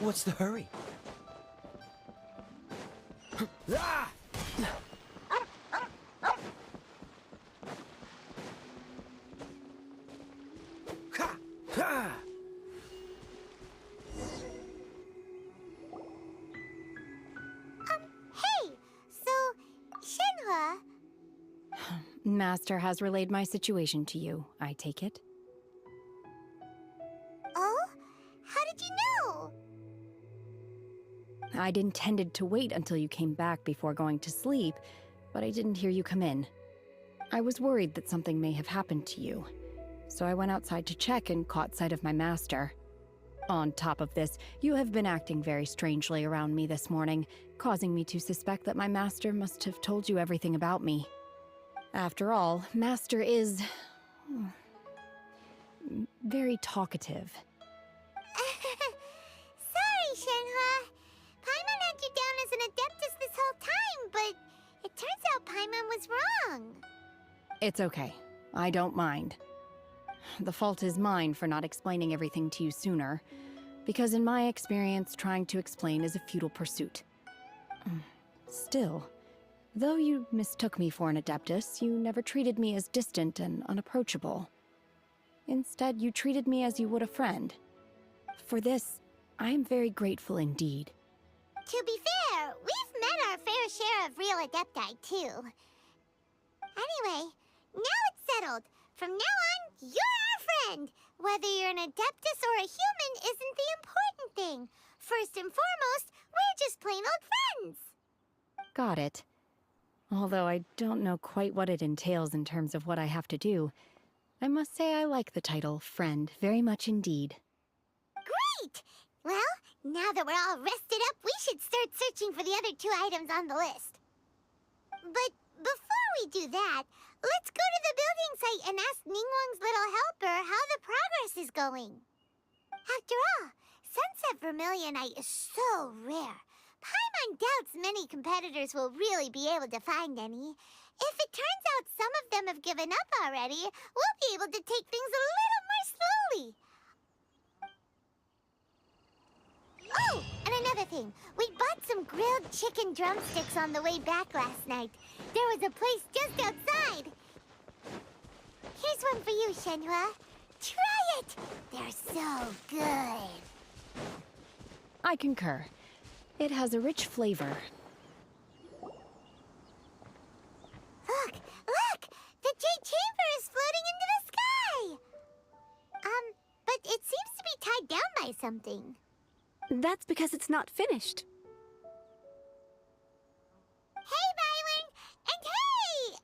What's the hurry? Ah! Ha! Ha! Hey! So, Shenhua... Master has relayed my situation to you, I take it. Oh? How did you know? I'd intended to wait until you came back before going to sleep, but I didn't hear you come in. I was worried that something may have happened to you, so I went outside to check and caught sight of my master. On top of this, you have been acting very strangely around me this morning, causing me to suspect that my master must have told you everything about me. After all, Master is... very talkative. Sorry, Shenhua. Paimon had you down as an adeptus this whole time, but it turns out Paimon was wrong. It's okay. I don't mind. The fault is mine for not explaining everything to you sooner, because in my experience, trying to explain is a futile pursuit. Still, though you mistook me for an adeptus, you never treated me as distant and unapproachable. Instead, you treated me as you would a friend. For this, I am very grateful indeed. To be fair, we've met our fair share of real adepti, too. Anyway, now it's settled. From now on, you're our friend. Whether you're an adeptus or a human isn't the important thing. First and foremost, we're just plain old friends. Got it. Although I don't know quite what it entails in terms of what I have to do, I must say I like the title friend very much indeed. Great! Well, now that we're all rested up, we should start searching for the other 2 items on the list. But before we do that, let's go to the building site and ask Ningguang's little helper how the progress is going. After all, Sunset Vermilionite is so rare. Paimon doubts many competitors will really be able to find any. If it turns out some of them have given up already, we'll be able to take things a little more slowly. Oh, and another thing. We bought some grilled chicken drumsticks on the way back last night. There was a place just outside. Here's one for you, Shenhua. Try it! They're so good. I concur. It has a rich flavor. Look! Look! The Jade Chamber is floating into the sky! But it seems to be tied down by something. That's because it's not finished. Hey, Byron! And hey!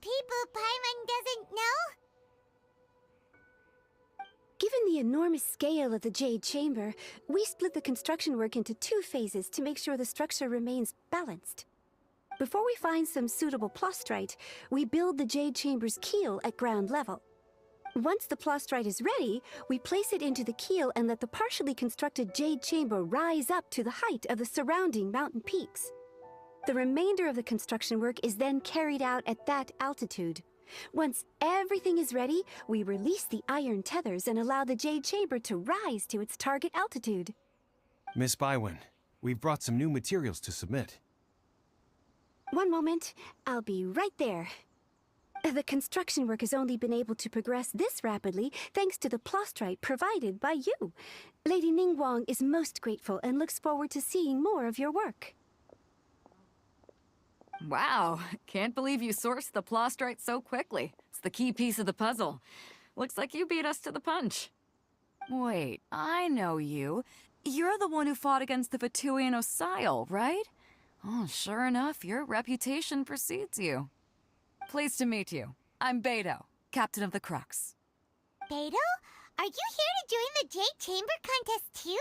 People Paimon doesn't know? Given the enormous scale of the Jade Chamber, we split the construction work into 2 phases to make sure the structure remains balanced. Before we find some suitable plastrite, we build the Jade Chamber's keel at ground level. Once the plastrite is ready, we place it into the keel and let the partially constructed Jade Chamber rise up to the height of the surrounding mountain peaks. The remainder of the construction work is then carried out at that altitude. Once everything is ready, we release the iron tethers and allow the Jade Chamber to rise to its target altitude. Miss Bywin, we've brought some new materials to submit. One moment, I'll be right there. The construction work has only been able to progress this rapidly thanks to the plastrite provided by you. Lady Ningguang is most grateful and looks forward to seeing more of your work. Wow, can't believe you sourced the plastrite so quickly. It's the key piece of the puzzle. Looks like you beat us to the punch. Wait, I know you. You're the one who fought against the Vatuian Osile, right? Oh, sure enough, your reputation precedes you. Pleased to meet you. I'm Beto, captain of the Crux. Beto? Are you here to join the Jade Chamber contest too?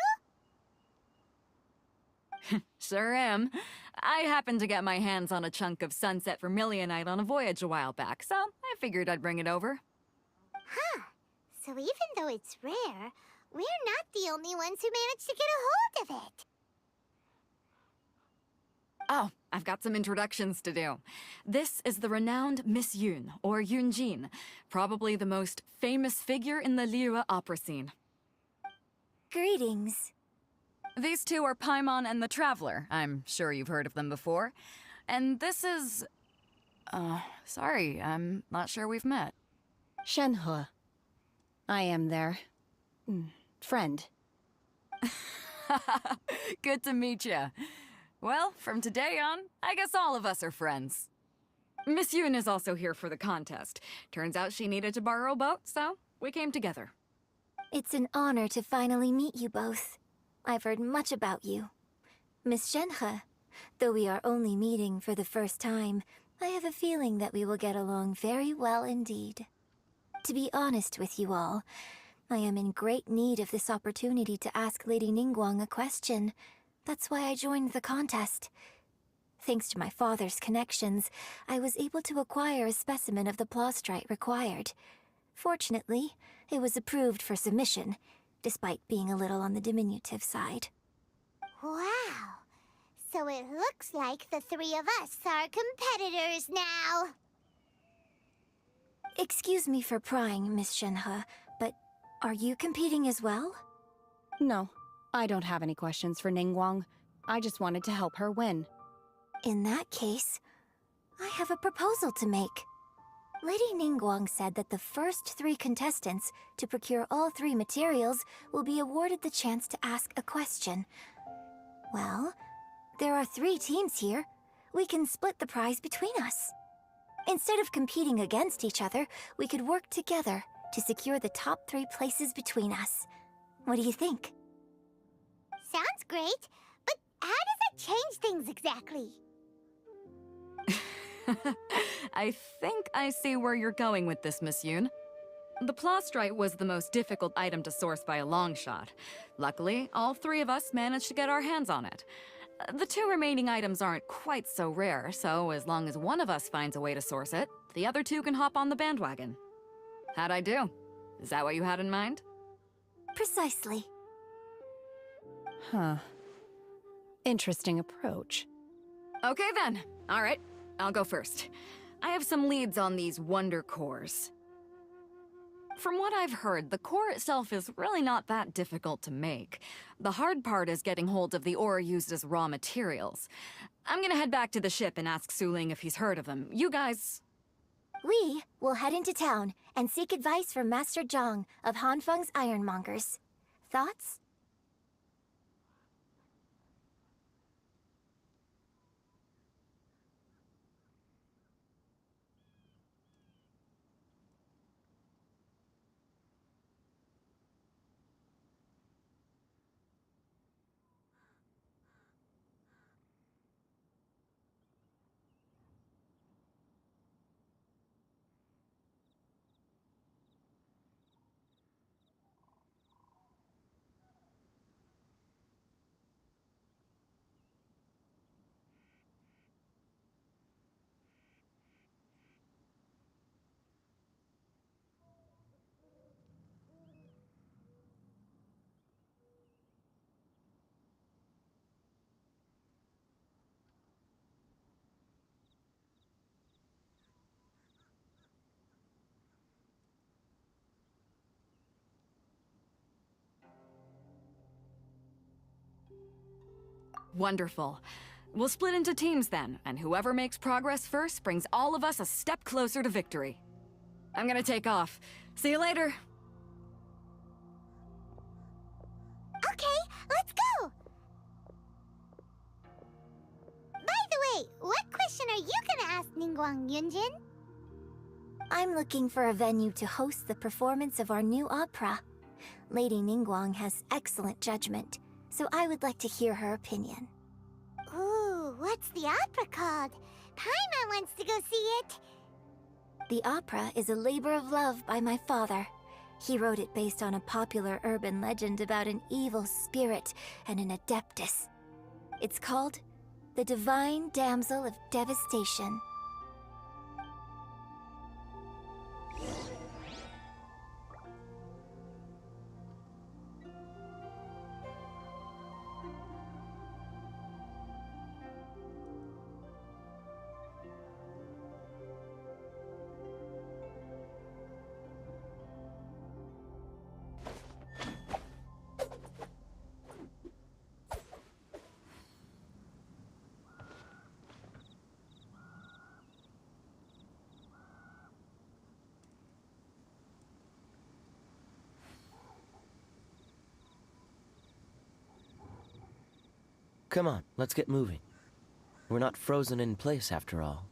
Sure am. I happened to get my hands on a chunk of Sunset Vermilionite on a voyage a while back, so I figured I'd bring it over. Huh. So even though it's rare, we're not the only ones who managed to get a hold of it. Oh, I've got some introductions to do. This is the renowned Miss Yun, or Yunjin, probably the most famous figure in the Liyue opera scene. Greetings. These two are Paimon and the Traveler. I'm sure you've heard of them before. And this is... sorry, I'm not sure we've met. Shenhe. I am their... friend. Good to meet you. Well, from today on, I guess all of us are friends. Miss Yoon is also here for the contest. Turns out she needed to borrow a boat, so we came together. It's an honor to finally meet you both. I've heard much about you. Miss Shenhe, though we are only meeting for the first time, I have a feeling that we will get along very well indeed. To be honest with you all, I am in great need of this opportunity to ask Lady Ningguang a question. That's why I joined the contest. Thanks to my father's connections, I was able to acquire a specimen of the plastrite required. Fortunately, it was approved for submission, despite being a little on the diminutive side. Wow. So it looks like the three of us are competitors now. Excuse me for prying, Miss Shenhe, but are you competing as well? No, I don't have any questions for Ningguang. I just wanted to help her win. In that case, I have a proposal to make. Lady Ningguang said that the first 3 contestants to procure all 3 materials will be awarded the chance to ask a question. Well, there are 3 teams here. We can split the prize between us. Instead of competing against each other, we could work together to secure the top 3 places between us. What do you think? Sounds great, but how does that change things exactly? I think I see where you're going with this, Miss Yoon. The plastrite was the most difficult item to source by a long shot. Luckily, all 3 of us managed to get our hands on it. The 2 remaining items aren't quite so rare, so as long as one of us finds a way to source it, the other 2 can hop on the bandwagon. How'd I do? Is that what you had in mind? Precisely. Huh. Interesting approach. Okay then. All right, I'll go first. I have some leads on these wonder cores. From what I've heard, the core itself is really not that difficult to make. The hard part is getting hold of the ore used as raw materials. I'm gonna head back to the ship and ask Suling if he's heard of them. You guys... We will head into town and seek advice from Master Zhang of Hanfeng's Ironmongers. Thoughts? Wonderful. We'll split into teams then, and whoever makes progress first brings all of us a step closer to victory. I'm gonna take off. See you later. Okay, let's go! By the way, what question are you gonna ask Ningguang, Yunjin? I'm looking for a venue to host the performance of our new opera. Lady Ningguang has excellent judgment, so I would like to hear her opinion. Ooh, what's the opera called? Paimon wants to go see it. The opera is a labor of love by my father. He wrote it based on a popular urban legend about an evil spirit and an adeptus. It's called The Divine Damsel of Devastation. Come on, let's get moving. We're not frozen in place after all.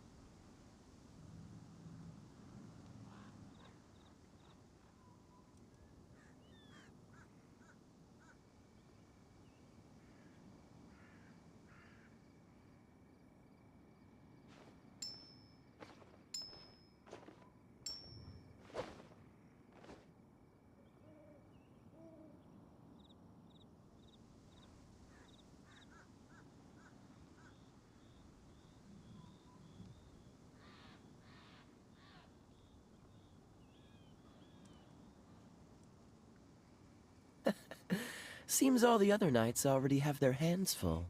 Seems all the other knights already have their hands full.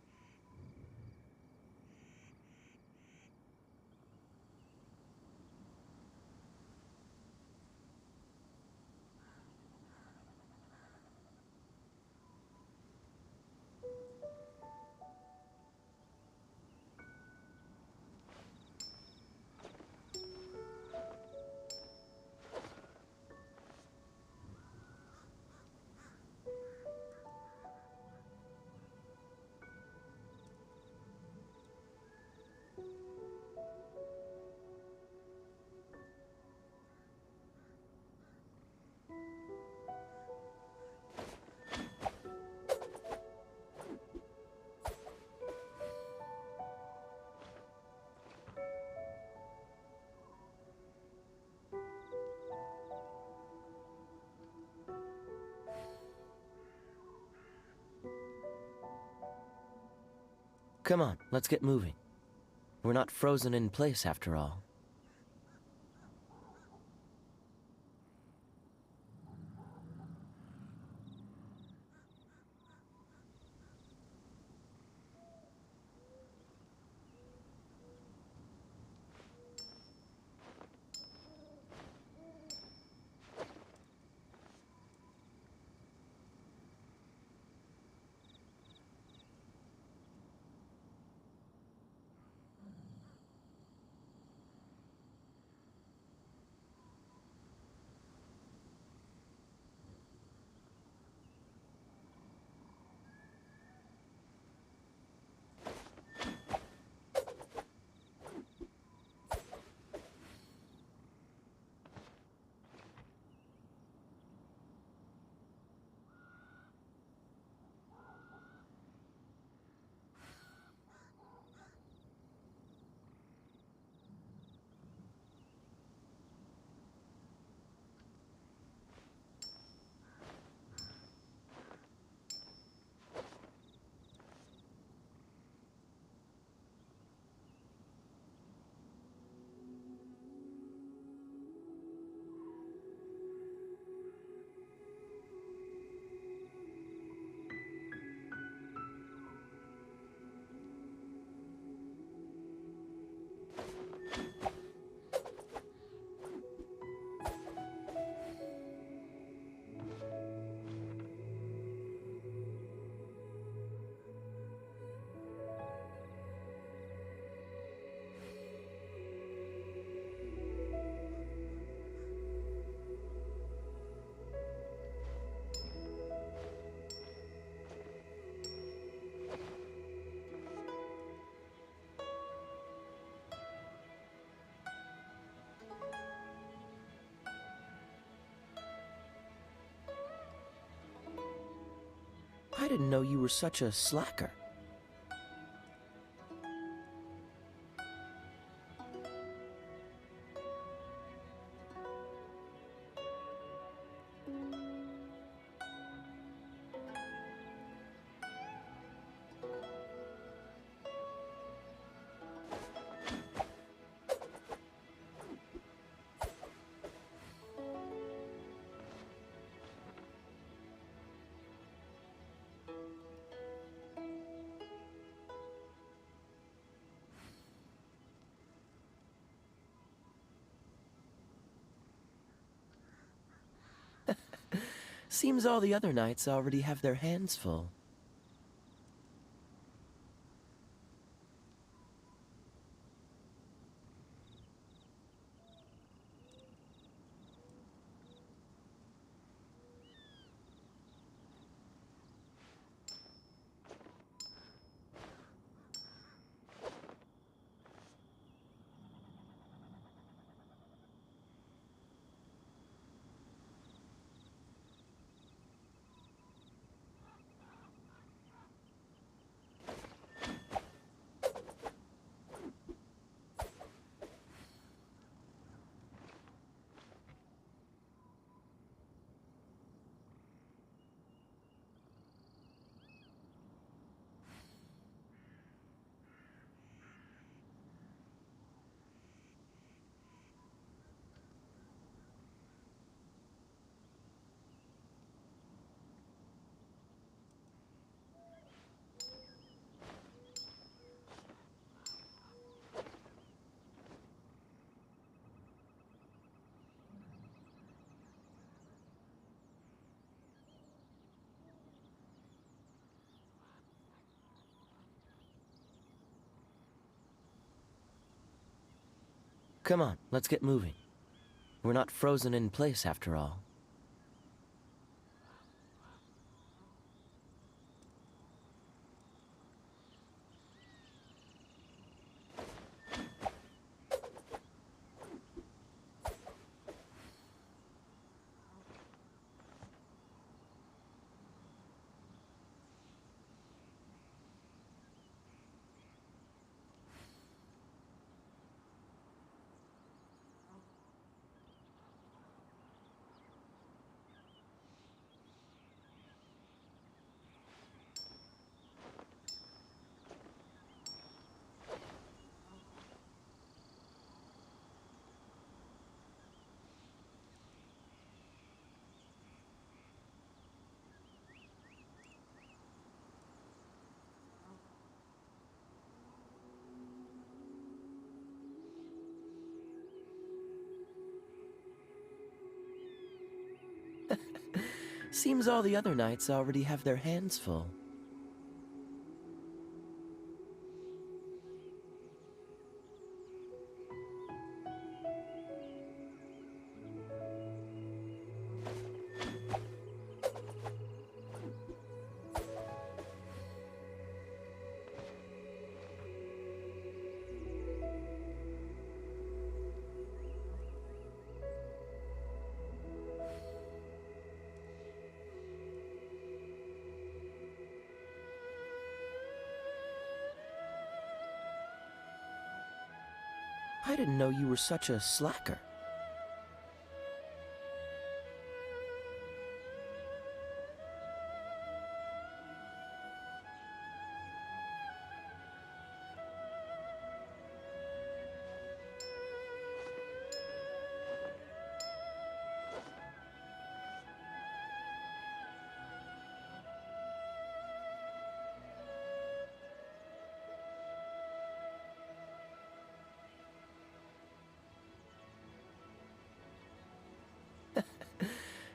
Come on, let's get moving. We're not frozen in place after all. I didn't know you were such a slacker. Seems all the other knights already have their hands full. Come on, let's get moving. We're not frozen in place after all. Seems all the other knights already have their hands full. I didn't know you were such a slacker.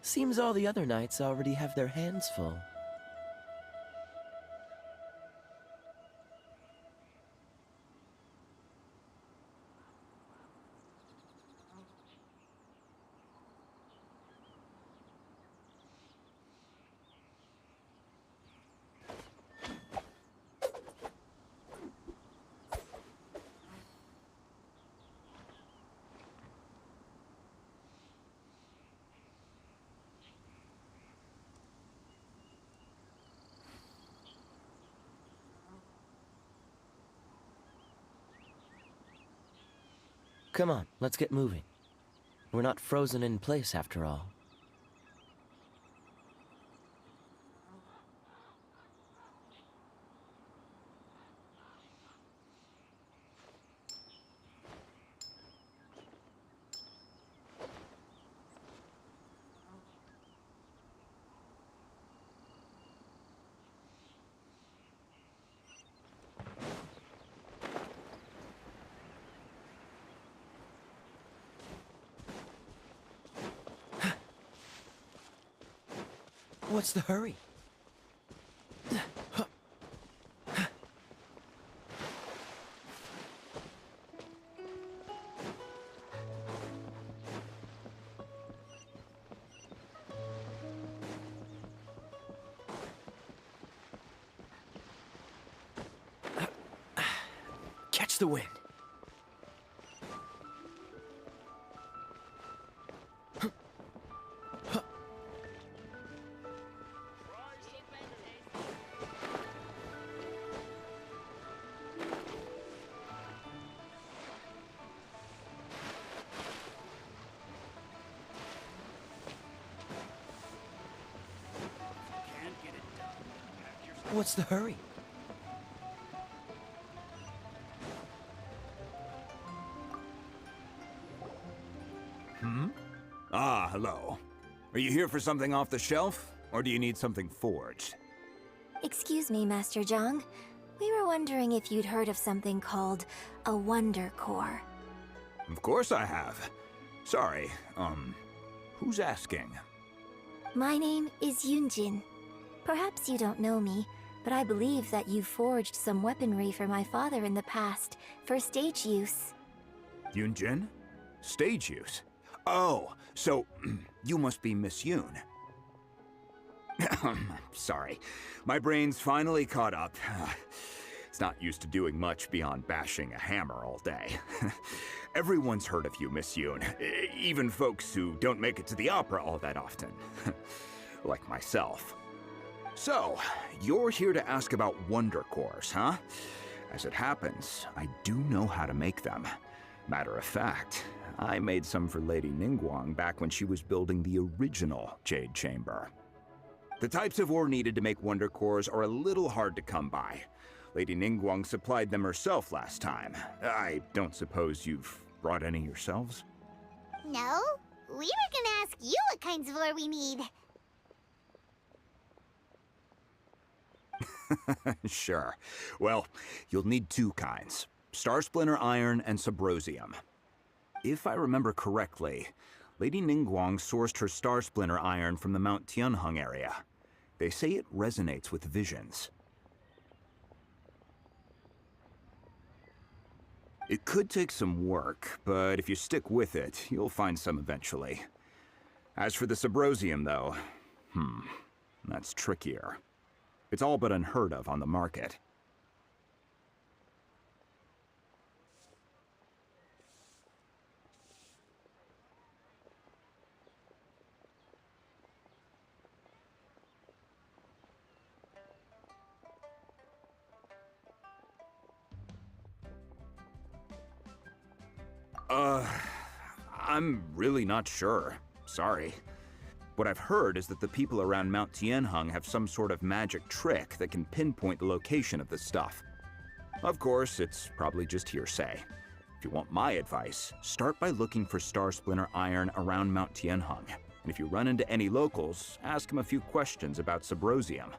Seems all the other knights already have their hands full. Come on, let's get moving. We're not frozen in place after all. What's the hurry? Catch the wind. What's the hurry? Ah, hello. Are you here for something off the shelf, or do you need something forged? Excuse me, Master Zhang. We were wondering if you'd heard of something called a Wonder Core. Of course I have. Sorry, who's asking? My name is Yunjin. Perhaps you don't know me, but I believe that you forged some weaponry for my father in the past, for stage use. Yunjin? Stage use? Oh, so you must be Miss Yoon. Sorry. My brain's finally caught up. It's not used to doing much beyond bashing a hammer all day. Everyone's heard of you, Miss Yoon. Even folks who don't make it to the opera all that often. Like myself. So, you're here to ask about Wonder Cores, huh? As it happens, I do know how to make them. Matter of fact, I made some for Lady Ningguang back when she was building the original Jade Chamber. The types of ore needed to make Wonder Cores are a little hard to come by. Lady Ningguang supplied them herself last time. I don't suppose you've brought any yourselves? No, we were gonna ask you what kinds of ore we need. Sure. Well, you'll need two kinds. Star Splinter Iron and Subrosium. If I remember correctly, Lady Ningguang sourced her Star Splinter Iron from the Mount Tianheng area. They say it resonates with visions. It could take some work, but if you stick with it, you'll find some eventually. As for the Subrosium, though, that's trickier. It's all but unheard of on the market. I'm really not sure. Sorry. What I've heard is that the people around Mount Tianheng have some sort of magic trick that can pinpoint the location of the stuff. Of course, it's probably just hearsay. If you want my advice, start by looking for Star Splinter Iron around Mount Tianheng. And if you run into any locals, ask them a few questions about Subrosium.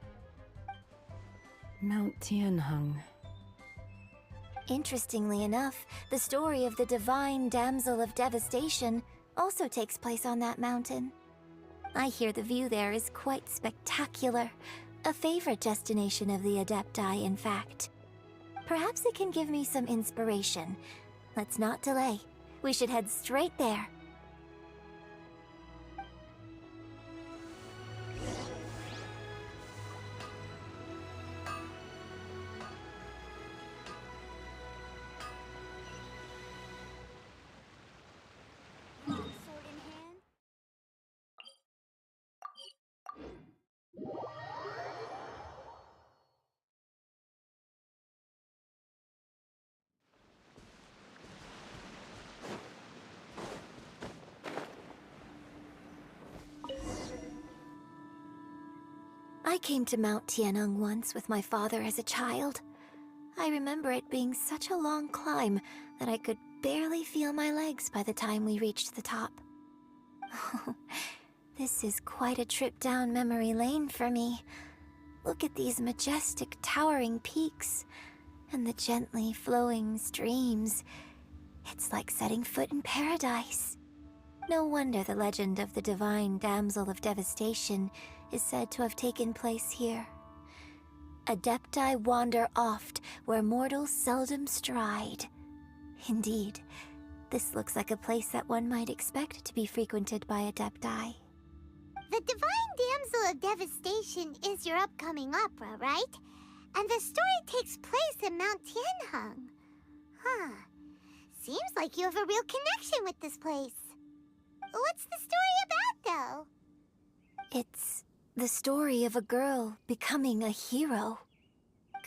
Mount Tianheng. Interestingly enough, the story of the divine damsel of devastation also takes place on that mountain. I hear the view there is quite spectacular. A favorite destination of the Adepti, in fact. Perhaps it can give me some inspiration. Let's not delay. We should head straight there. I came to Mount Tianheng once with my father as a child. I remember it being such a long climb that I could barely feel my legs by the time we reached the top. This is quite a trip down memory lane for me. Look at these majestic towering peaks and the gently flowing streams. It's like setting foot in paradise. No wonder the legend of the divine damsel of devastation is said to have taken place here. Adepti wander oft where mortals seldom stride. Indeed, this looks like a place that one might expect to be frequented by Adepti. The Divine Damsel of Devastation is your upcoming opera, right? And the story takes place in Mount Tianheng. Huh. Seems like you have a real connection with this place. What's the story about, though? It's the story of a girl becoming a hero.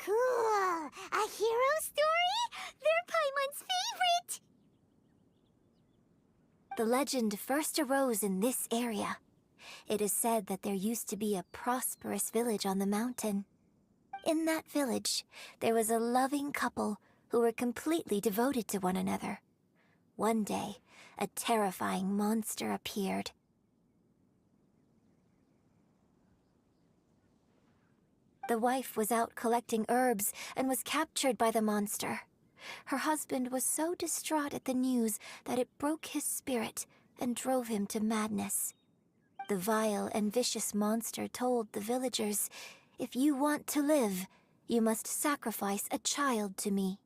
Cool! A hero story? They're Paimon's favorite! The legend first arose in this area. It is said that there used to be a prosperous village on the mountain. In that village, there was a loving couple who were completely devoted to one another. One day, a terrifying monster appeared. The wife was out collecting herbs and was captured by the monster. Her husband was so distraught at the news that it broke his spirit and drove him to madness. The vile and vicious monster told the villagers, "If you want to live, you must sacrifice a child to me."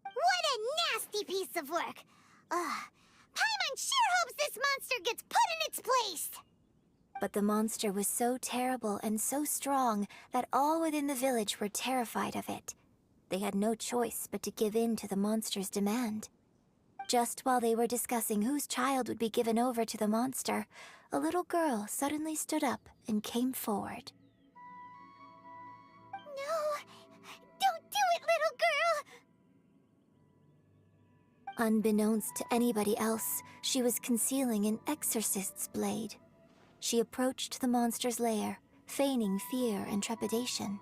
What a nasty piece of work! Ugh. Paimon Sharon sure hopes this monster gets put in its place! But the monster was so terrible and so strong that all within the village were terrified of it. They had no choice but to give in to the monster's demand. Just while they were discussing whose child would be given over to the monster, a little girl suddenly stood up and came forward. No! Don't do it, little girl! Unbeknownst to anybody else, she was concealing an exorcist's blade. She approached the monster's lair, feigning fear and trepidation.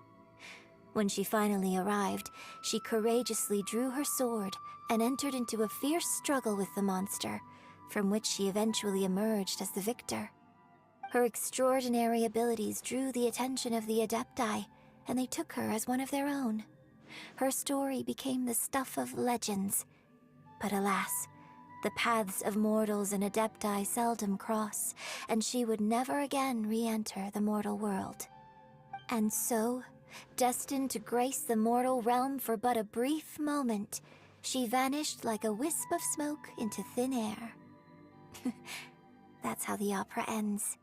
When she finally arrived, she courageously drew her sword and entered into a fierce struggle with the monster, from which she eventually emerged as the victor. Her extraordinary abilities drew the attention of the Adepti, and they took her as one of their own. Her story became the stuff of legends. But alas, the paths of mortals and Adepti seldom cross, and she would never again re-enter the mortal world. And so, destined to grace the mortal realm for but a brief moment, she vanished like a wisp of smoke into thin air. That's how the opera ends.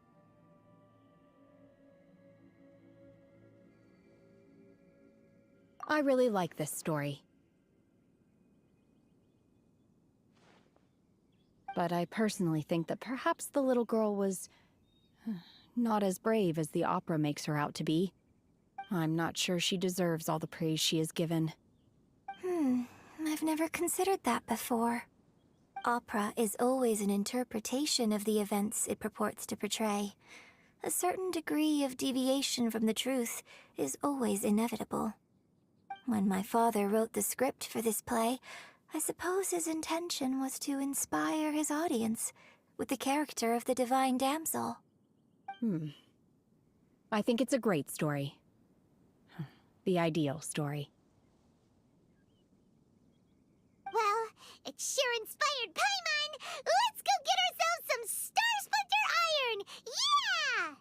I really like this story. But I personally think that perhaps the little girl was not as brave as the opera makes her out to be. I'm not sure she deserves all the praise she is given. I've never considered that before. Opera is always an interpretation of the events it purports to portray. A certain degree of deviation from the truth is always inevitable. When my father wrote the script for this play, I suppose his intention was to inspire his audience with the character of the divine damsel. I think it's a great story. The ideal story. Well, it sure inspired Paimon! Let's go get ourselves some Star Splinter Iron! Yeah!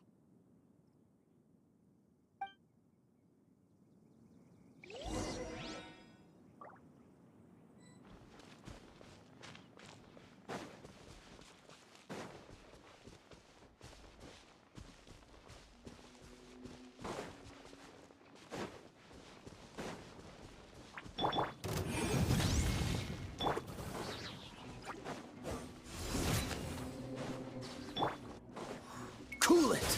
Cool it!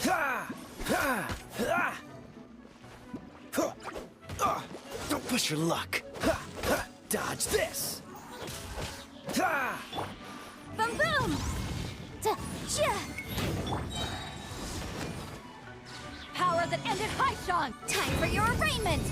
Ha! Ha! Ha! Huh. Don't push your luck. Ha! Ha! Dodge this! Ha! Boom boom! Power that ended Haishan! Time for your arraignment!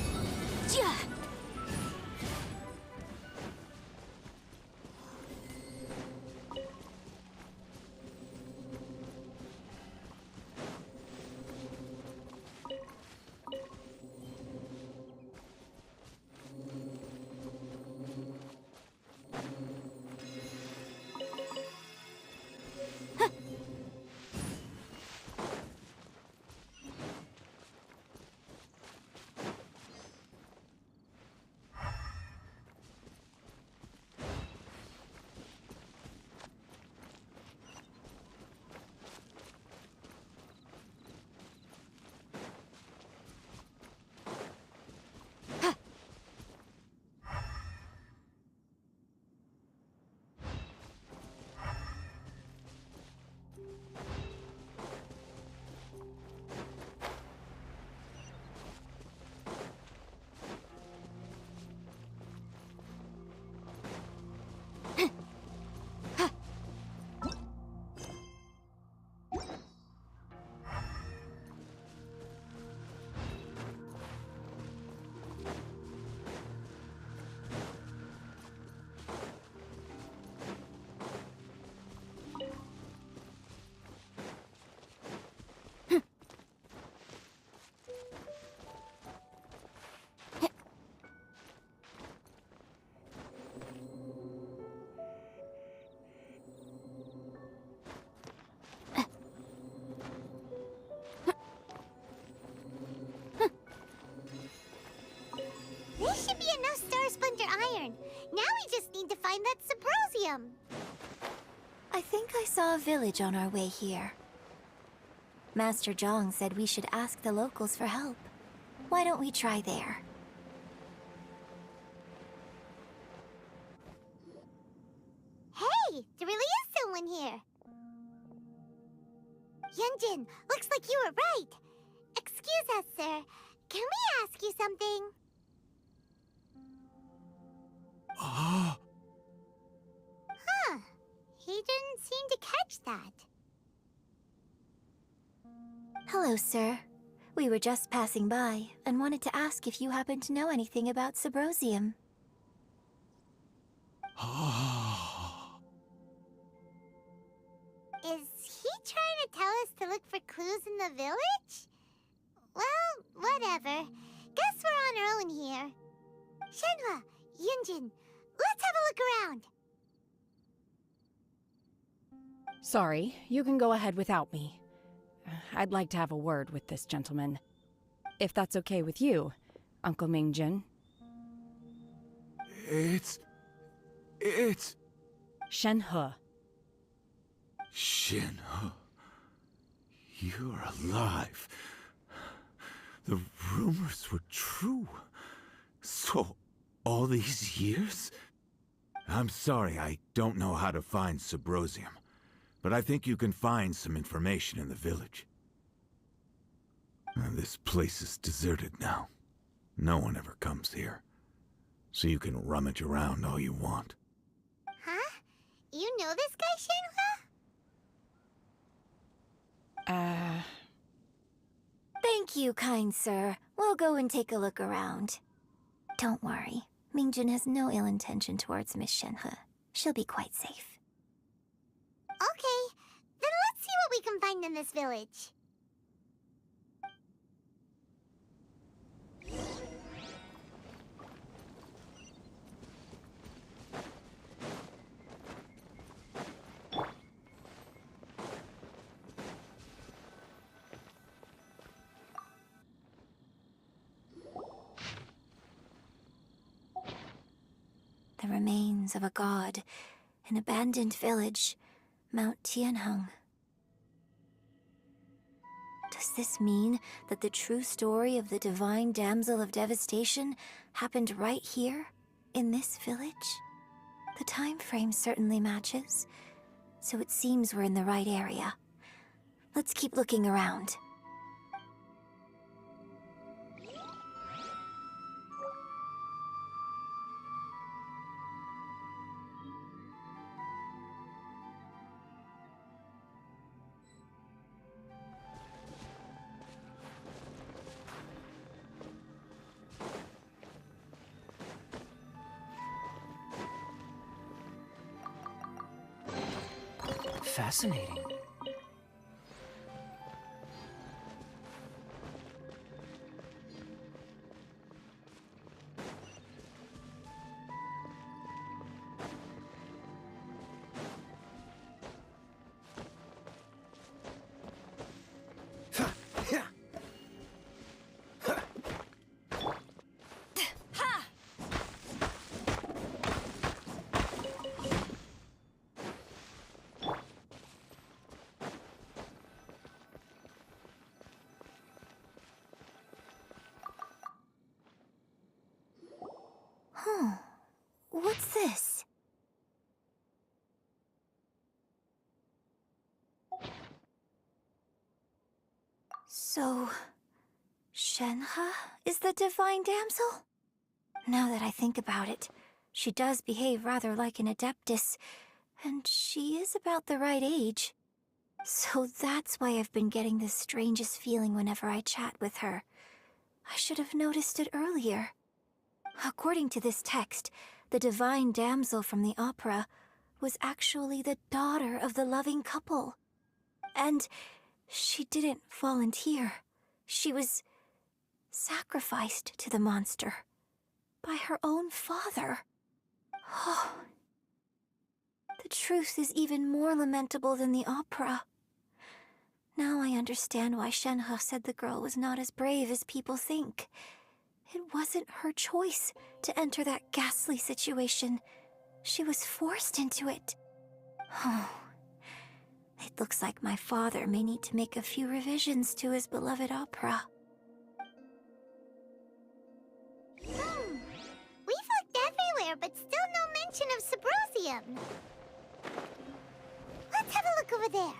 be enough Star Splinter iron. Now we just need to find that Subrosium. I think I saw a village on our way here. Master Zhang said we should ask the locals for help. Why don't we try there? Hey, there really is someone here. Yunjin, looks like you were right. Excuse us, sir. Can we ask you something? Huh. He didn't seem to catch that. Hello, sir. We were just passing by and wanted to ask if you happen to know anything about Subrosium. Is he trying to tell us to look for clues in the village? Well, whatever. Guess we're on our own here. Shenhua, Yunjin, let's have a look around. Sorry, you can go ahead without me. I'd like to have a word with this gentleman. If that's okay with you, Uncle Mingjin. It's... Shenhe. Shenhe. You're alive. The rumors were true. So, all these years? I'm sorry, I don't know how to find Subrosium. But I think you can find some information in the village. This place is deserted now. No one ever comes here. So you can rummage around all you want. Huh? You know this guy, Shenhua? Thank you, kind sir. We'll go and take a look around. Don't worry. Mingjin has no ill intention towards Miss Shenhe. She'll be quite safe. Okay, then let's see what we can find in this village. The remains of a god, an abandoned village, Mount Tianheng. Does this mean that the true story of the divine damsel of devastation happened right here, in this village? The time frame certainly matches, so it seems we're in the right area. Let's keep looking around. Fascinating. What's this? So, Shenhe is the divine damsel? Now that I think about it, she does behave rather like an adeptus, and she is about the right age. So that's why I've been getting the strangest feeling whenever I chat with her. I should have noticed it earlier. According to this text, the divine damsel from the opera was actually the daughter of the loving couple. And she didn't volunteer. She was sacrificed to the monster by her own father. Oh, the truth is even more lamentable than the opera. Now I understand why Shenhe said the girl was not as brave as people think. It wasn't her choice to enter that ghastly situation. She was forced into it. Oh, it looks like my father may need to make a few revisions to his beloved opera. We've looked everywhere, but still no mention of Sabrosium. Let's have a look over there.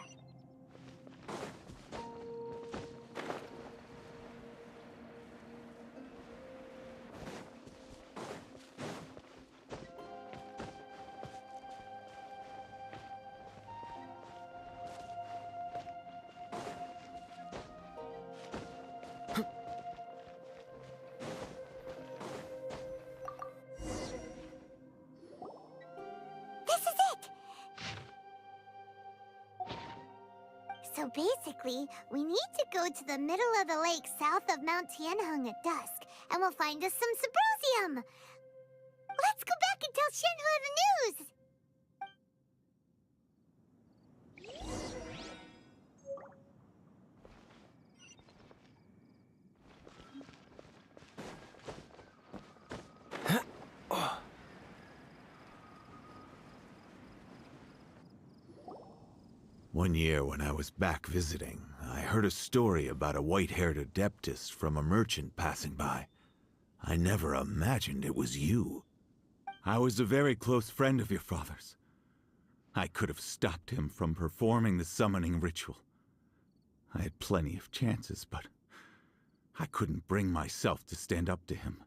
So basically, we need to go to the middle of the lake south of Mount Tianheng at dusk, and we'll find us some Sabrosium! Let's go back and tell Shenhua the news! One year when I was back visiting, I heard a story about a white-haired adeptus from a merchant passing by. I never imagined it was you. I was a very close friend of your father's. I could have stopped him from performing the summoning ritual. I had plenty of chances, but I couldn't bring myself to stand up to him.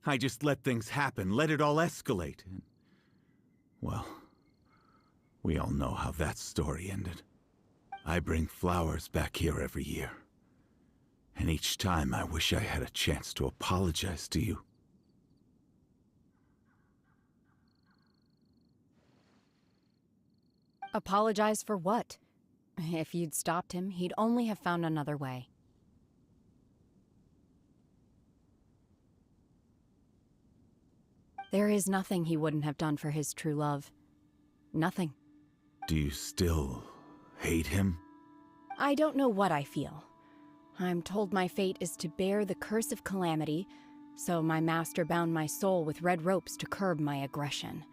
I just let things happen, let it all escalate, and, well, we all know how that story ended. I bring flowers back here every year. And each time I wish I had a chance to apologize to you. Apologize for what? If you'd stopped him, he'd only have found another way. There is nothing he wouldn't have done for his true love. Nothing. Do you still hate him? I don't know what I feel. I'm told my fate is to bear the curse of calamity, so my master bound my soul with red ropes to curb my aggression.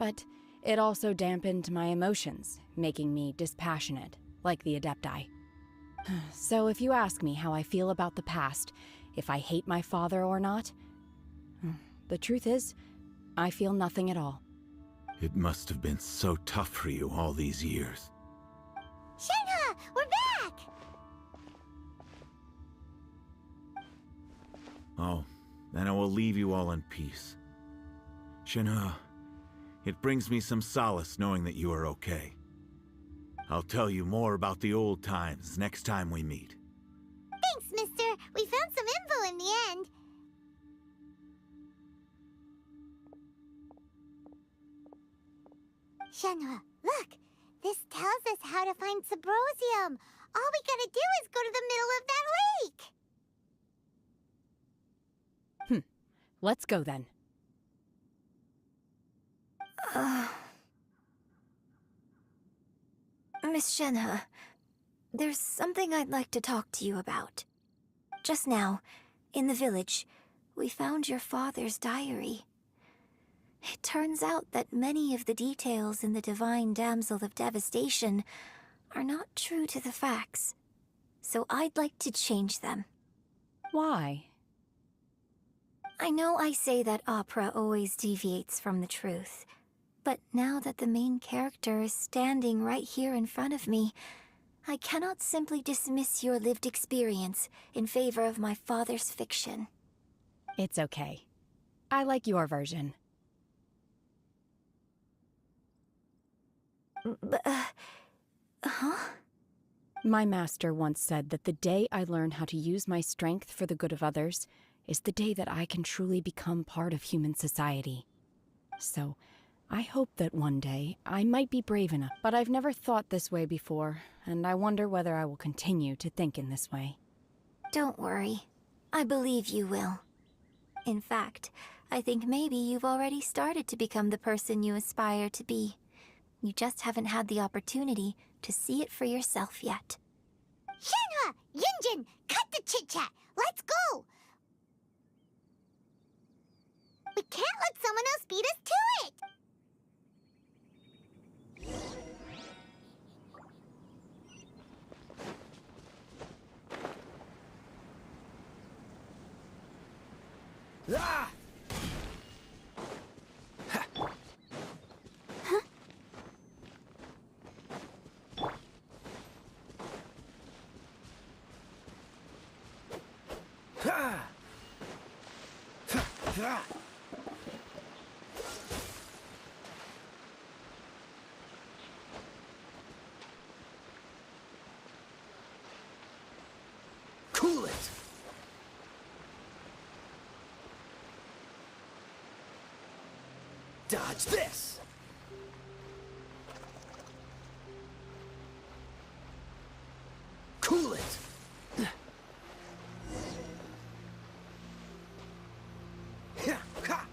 But it also dampened my emotions, making me dispassionate, like the Adepti. So if you ask me how I feel about the past, if I hate my father or not, the truth is, I feel nothing at all. It must have been so tough for you all these years. Shenhua, we're back! Oh, then I will leave you all in peace. Shenhua, it brings me some solace knowing that you are okay. I'll tell you more about the old times next time we meet. Thanks, mister. We found some info in the end. Shenhua, look! This tells us how to find Sabrosium. All we gotta do is go to the middle of that lake! Let's go then. Miss Shenhe, there's something I'd like to talk to you about. Just now, in the village, we found your father's diary. It turns out that many of the details in the Divine Damsel of Devastation are not true to the facts, so I'd like to change them. Why? I know I say that opera always deviates from the truth, but now that the main character is standing right here in front of me, I cannot simply dismiss your lived experience in favor of my father's fiction. It's okay. I like your version. Huh? My master once said that the day I learn how to use my strength for the good of others is the day that I can truly become part of human society. So, I hope that one day I might be brave enough, but I've never thought this way before, and I wonder whether I will continue to think in this way. Don't worry. I believe you will. In fact, I think maybe you've already started to become the person you aspire to be. You just haven't had the opportunity to see it for yourself yet. Shenhua! Yunjin! Cut the chit-chat! Let's go! We can't let someone else beat us to it! Ah! Ha! Ha! Ha! Cool it! Dodge this! Cool it! Yeah, ha!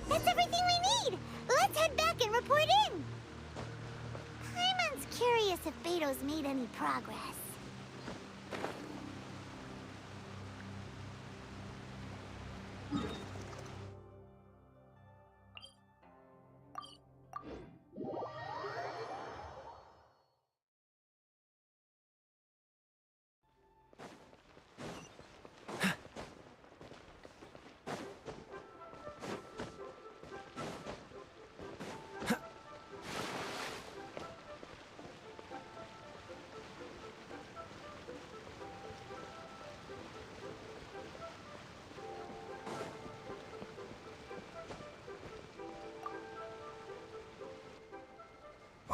That's everything we need! Let's head back and report in! Paimon's curious if Beto's made any progress.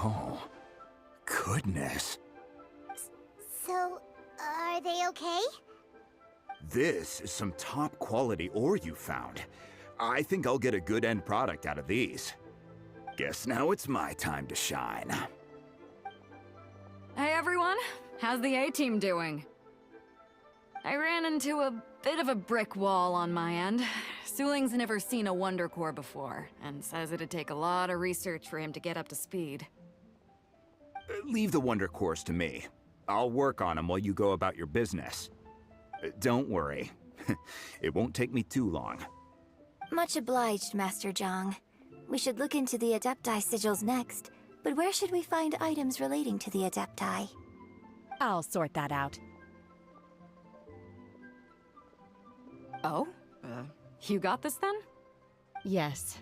Oh, goodness. So, are they okay? This is some top quality ore you found. I think I'll get a good end product out of these. Guess now it's my time to shine. Hey everyone, how's the A-team doing? I ran into a bit of a brick wall on my end. Suling's never seen a Wonder Core before, and says it'd take a lot of research for him to get up to speed. Leave the Wonder Cores to me. I'll work on them while you go about your business. Don't worry. It won't take me too long. Much obliged, Master Zhang. We should look into the Adepti sigils next, but where should we find items relating to the Adepti? I'll sort that out. Oh? You got this then? Yes.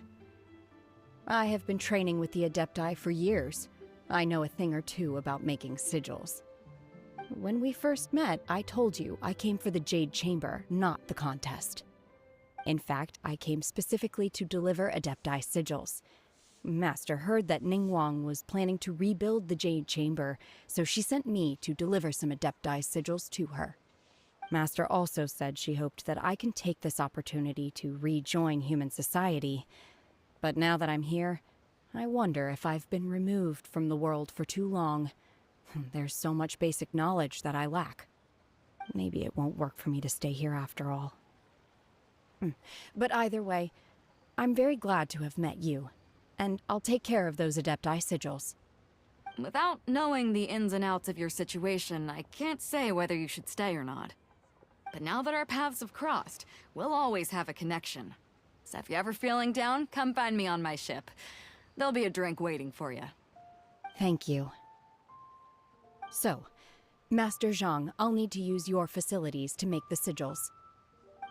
I have been training with the Adepti for years. I know a thing or two about making sigils. When we first met, I told you I came for the Jade Chamber, not the contest. In fact, I came specifically to deliver Adepti sigils. Master heard that Ningguang was planning to rebuild the Jade Chamber, so she sent me to deliver some Adepti sigils to her. Master also said she hoped that I can take this opportunity to rejoin human society. But now that I'm here, I wonder if I've been removed from the world for too long. There's so much basic knowledge that I lack. Maybe it won't work for me to stay here after all. But either way, I'm very glad to have met you, and I'll take care of those Adepti sigils. Without knowing the ins and outs of your situation, I can't say whether you should stay or not. But now that our paths have crossed, we'll always have a connection. So if you're ever feeling down, come find me on my ship. There'll be a drink waiting for you. Thank you. So, Master Zhang, I'll need to use your facilities to make the sigils.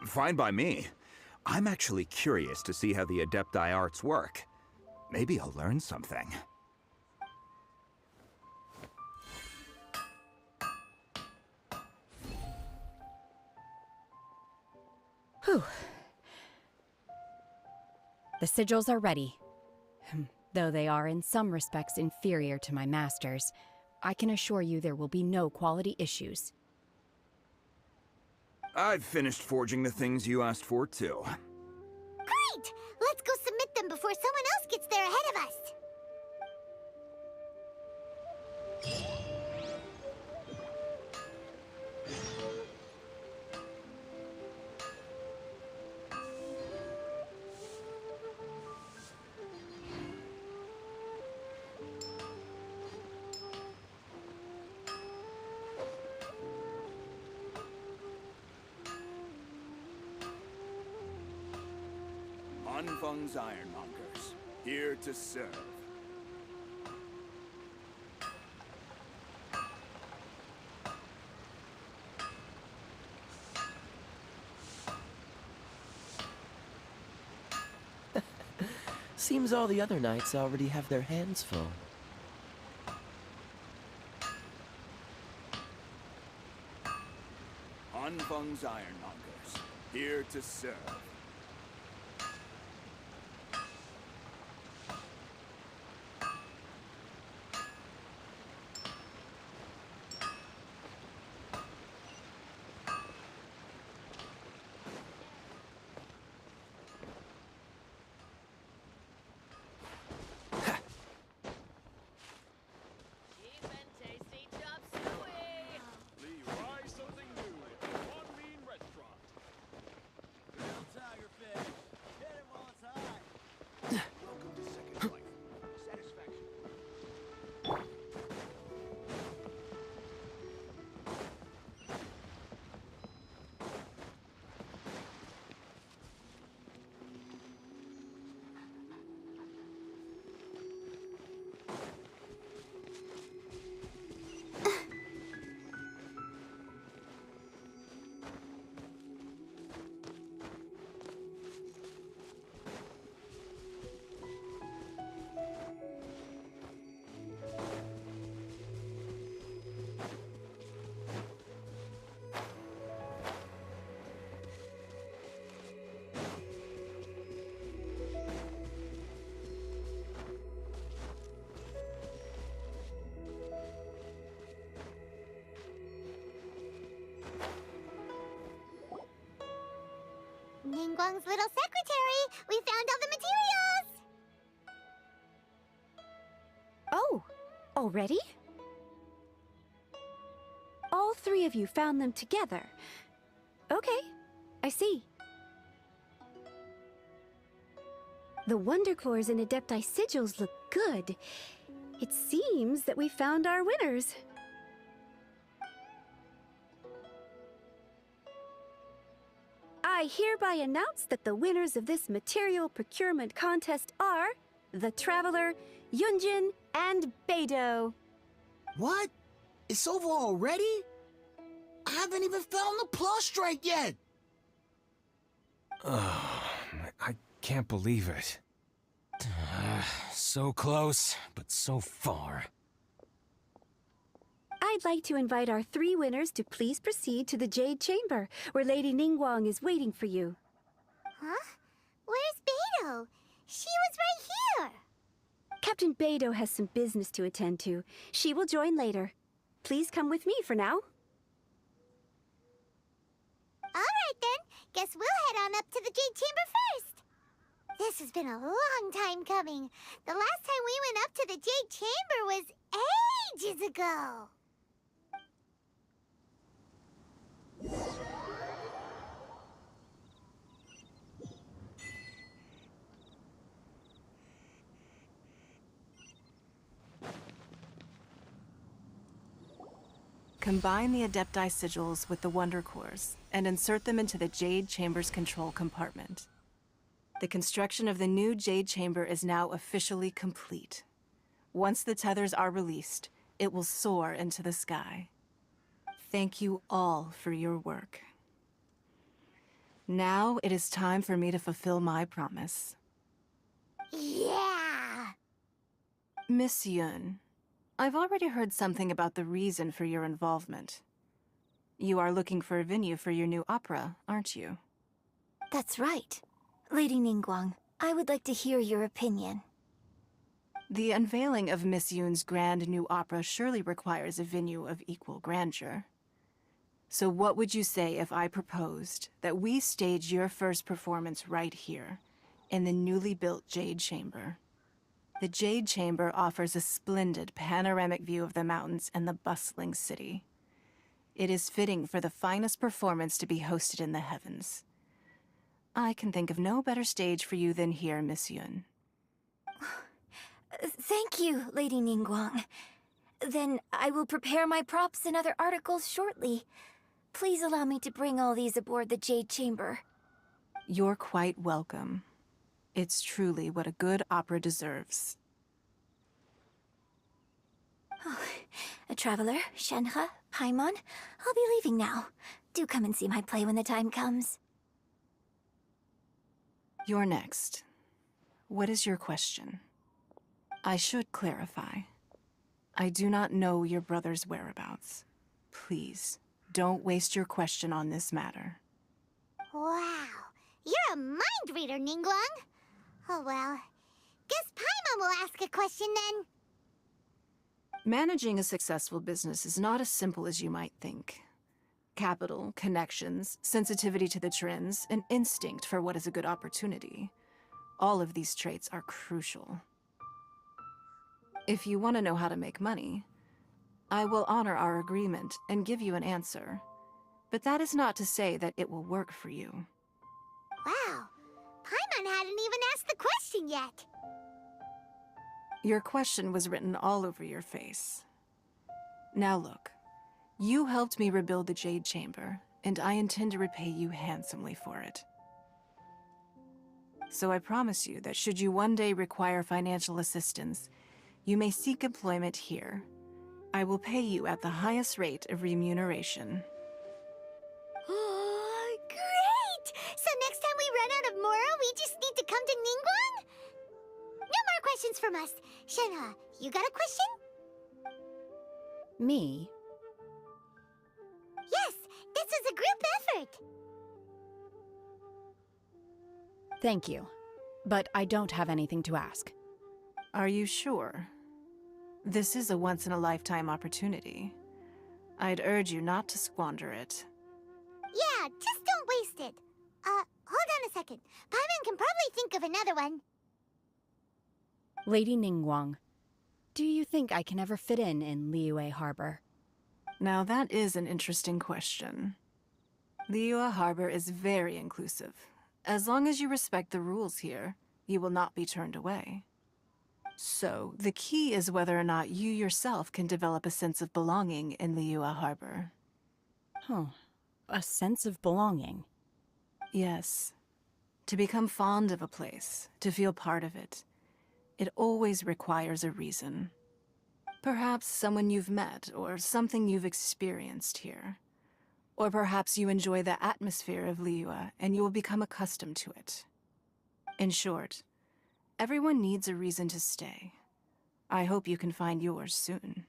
Fine by me. I'm actually curious to see how the Adepti arts work. Maybe I'll learn something. Whew. The sigils are ready. Though they are in some respects inferior to my master's, I can assure you there will be no quality issues. I've finished forging the things you asked for, too. Great! Let's go submit them before someone else gets there ahead of us. Anfang's Ironmongers, here to serve. Seems all the other knights already have their hands full. Anfang's Ironmongers, here to serve. Ningguang's little secretary! We found all the materials! Oh, already? All three of you found them together. Okay, I see. The Wonder Cores and Adepti sigils look good. It seems that we found our winners. I hereby announce that the winners of this material procurement contest are the Traveler, Yunjin, and Beidou. What? It's over already? I haven't even found the prostrate yet! I can't believe it. So close, but so far. I'd like to invite our three winners to please proceed to the Jade Chamber, where Lady Ningguang is waiting for you. Huh? Where's Beidou? She was right here! Captain Beidou has some business to attend to. She will join later. Please come with me for now. guess we'll head on up to the Jade Chamber first. This has been a long time coming. The last time we went up to the Jade Chamber was ages ago. Combine the Adepti sigils with the Wonder Cores and insert them into the Jade Chamber's control compartment. The construction of the new Jade Chamber is now officially complete. Once the tethers are released, it will soar into the sky. Thank you all for your work. Now it is time for me to fulfill my promise. Yeah! Miss Yun, I've already heard something about the reason for your involvement. You are looking for a venue for your new opera, aren't you? That's right. Lady Ningguang, I would like to hear your opinion. The unveiling of Miss Yun's grand new opera surely requires a venue of equal grandeur. So what would you say if I proposed that we stage your first performance right here, in the newly built Jade Chamber? The Jade Chamber offers a splendid panoramic view of the mountains and the bustling city. It is fitting for the finest performance to be hosted in the heavens. I can think of no better stage for you than here, Miss Yun. Thank you, Lady Ningguang. Then I will prepare my props and other articles shortly. Please allow me to bring all these aboard the Jade Chamber. You're quite welcome. It's truly what a good opera deserves. A traveler, Shenhe, Paimon, I'll be leaving now. Do come and see my play when the time comes. You're next. What is your question? I should clarify. I do not know your brother's whereabouts. Please, don't waste your question on this matter. Wow, you're a mind reader, Ningguang. Oh well, guess Paimon will ask a question then. Managing a successful business is not as simple as you might think. Capital, connections, sensitivity to the trends, and instinct for what is a good opportunity. All of these traits are crucial. If you want to know how to make money, I will honor our agreement and give you an answer. But that is not to say that it will work for you. Wow, Paimon hadn't even asked the question yet. Your question was written all over your face. Now look, you helped me rebuild the Jade Chamber, and I intend to repay you handsomely for it. So I promise you that should you one day require financial assistance, you may seek employment here. I will pay you at the highest rate of remuneration. Oh, great! So next time we run out of Moro, we just need to come to Ningguang? No more questions from us. Shenhe, you got a question? Me? Yes, this is a group effort. Thank you. But I don't have anything to ask. Are you sure? This is a once-in-a-lifetime opportunity. I'd urge you not to squander it. Yeah, just don't waste it. Hold on a second. Paimon can probably think of another one. Lady Ningguang, do you think I can ever fit in Liyue Harbor? Now that is an interesting question. Liyue Harbor is very inclusive. As long as you respect the rules here, you will not be turned away. So, the key is whether or not you yourself can develop a sense of belonging in Liyue Harbor. Huh. A sense of belonging. Yes. To become fond of a place, to feel part of it, it always requires a reason. Perhaps someone you've met, or something you've experienced here. Or perhaps you enjoy the atmosphere of Liyue, and you will become accustomed to it. In short, everyone needs a reason to stay. I hope you can find yours soon.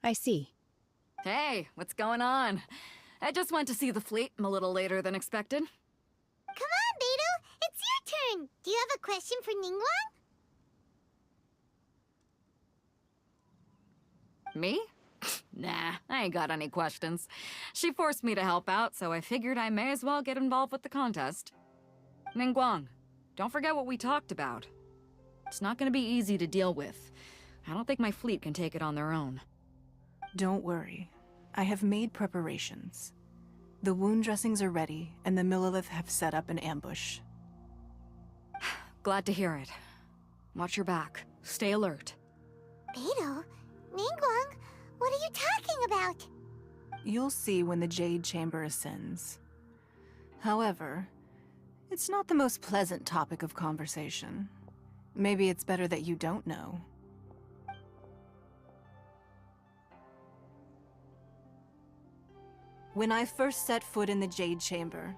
I see. Hey, what's going on? I just went to see the fleet. I'm a little later than expected. Come on, Beidou. It's your turn. Do you have a question for Ningguang? Me? Nah, I ain't got any questions. She forced me to help out, so I figured I may as well get involved with the contest. Ningguang, don't forget what we talked about. It's not gonna be easy to deal with. I don't think my fleet can take it on their own. Don't worry. I have made preparations. The wound dressings are ready, and the Millilith have set up an ambush. Glad to hear it. Watch your back. Stay alert. Beidou? Ningguang? What are you talking about? You'll see when the Jade Chamber ascends. However, it's not the most pleasant topic of conversation. Maybe it's better that you don't know. When I first set foot in the Jade Chamber,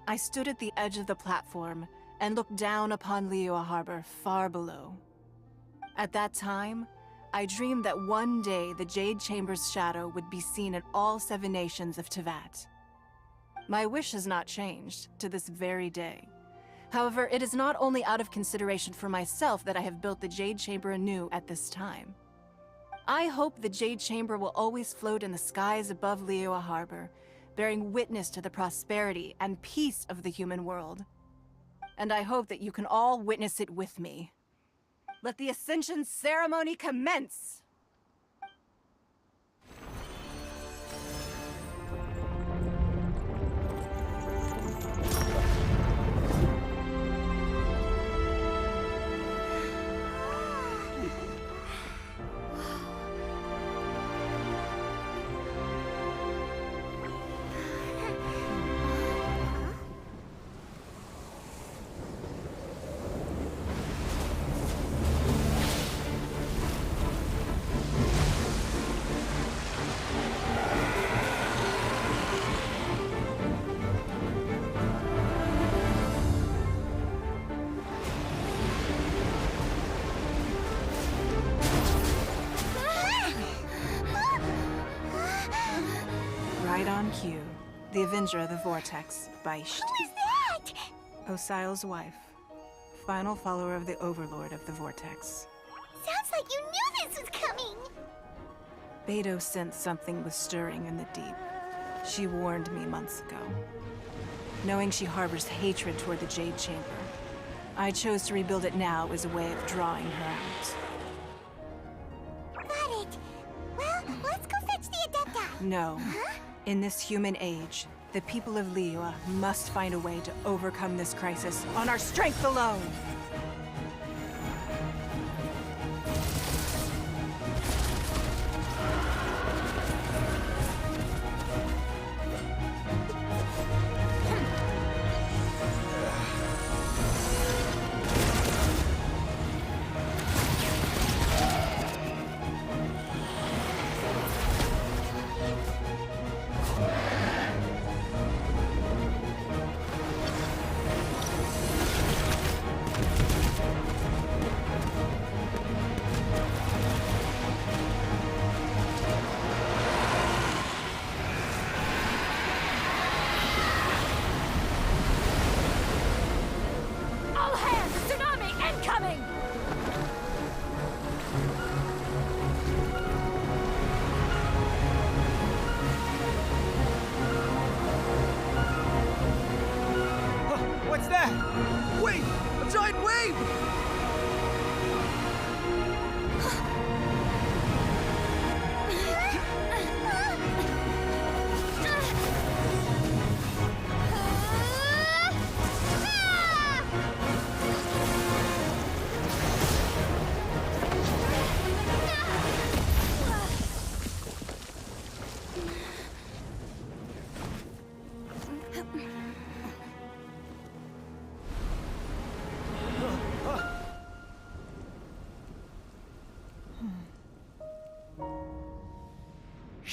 I stood at the edge of the platform and looked down upon Liyue Harbor far below. At that time, I dreamed that one day the Jade Chamber's shadow would be seen in all 7 nations of Teyvat. My wish has not changed to this very day. However, it is not only out of consideration for myself that I have built the Jade Chamber anew at this time. I hope the Jade Chamber will always float in the skies above Liyue Harbor, bearing witness to the prosperity and peace of the human world. And I hope that you can all witness it with me. Let the Ascension ceremony commence! Right on cue. The Avenger of the Vortex, Beisht. Who is that? Osial's wife. Final follower of the Overlord of the Vortex. Sounds like you knew this was coming. Beidou sensed something was stirring in the deep. She warned me months ago. Knowing she harbors hatred toward the Jade Chamber, I chose to rebuild it now as a way of drawing her out. Got it. Well, let's go fetch the Adepta. No. Huh? In this human age, the people of Liyue must find a way to overcome this crisis on our strength alone! All hands! Tsunami incoming! What's that? Wait! A giant wave!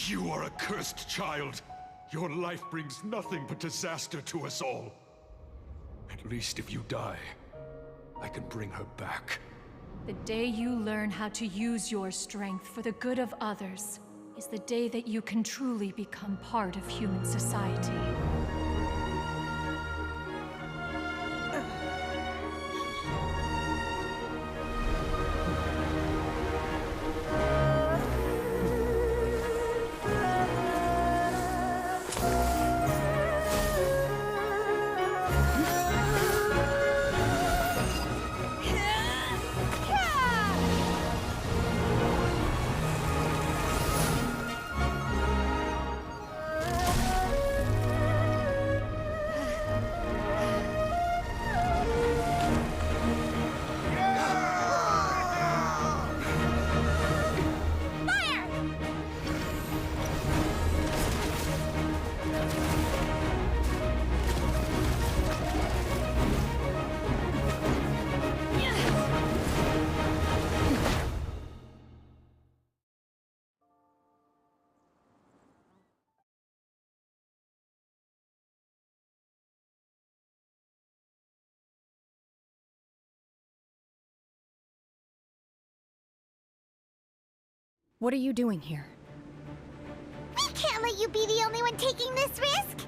You are a cursed child. Your life brings nothing but disaster to us all. At least if you die, I can bring her back. The day you learn how to use your strength for the good of others is the day that you can truly become part of human society. What are you doing here? We can't let you be the only one taking this risk!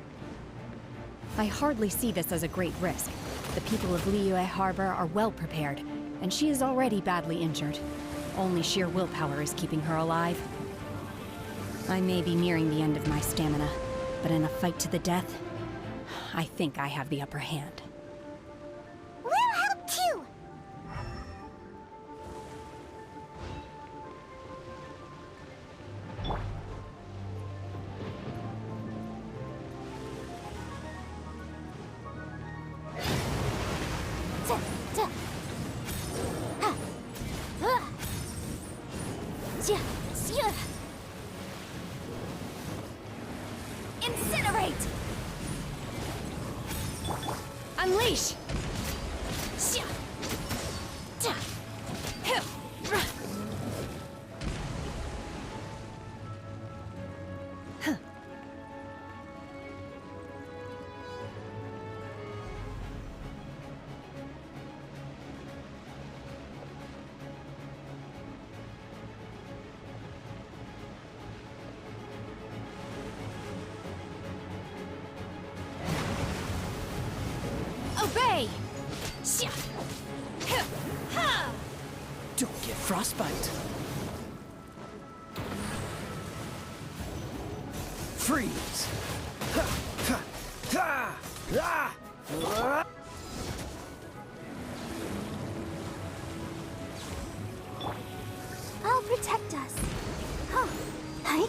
I hardly see this as a great risk. The people of Liyue Harbor are well prepared, and she is already badly injured. Only sheer willpower is keeping her alive. I may be nearing the end of my stamina, but in a fight to the death, I think I have the upper hand. We'll help too! Incinerate! Unleash! Obey! Don't get frostbite. Freeze! I'll protect us. Huh. Hi.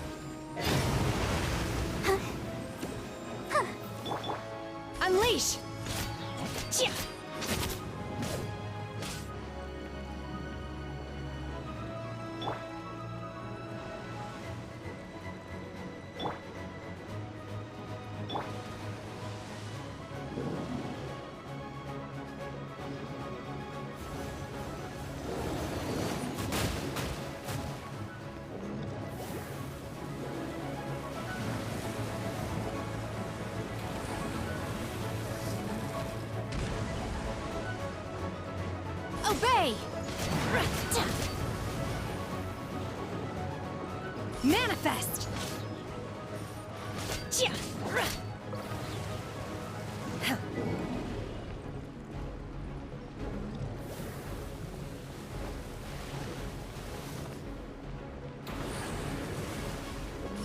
Unleash! Obey! Manifest!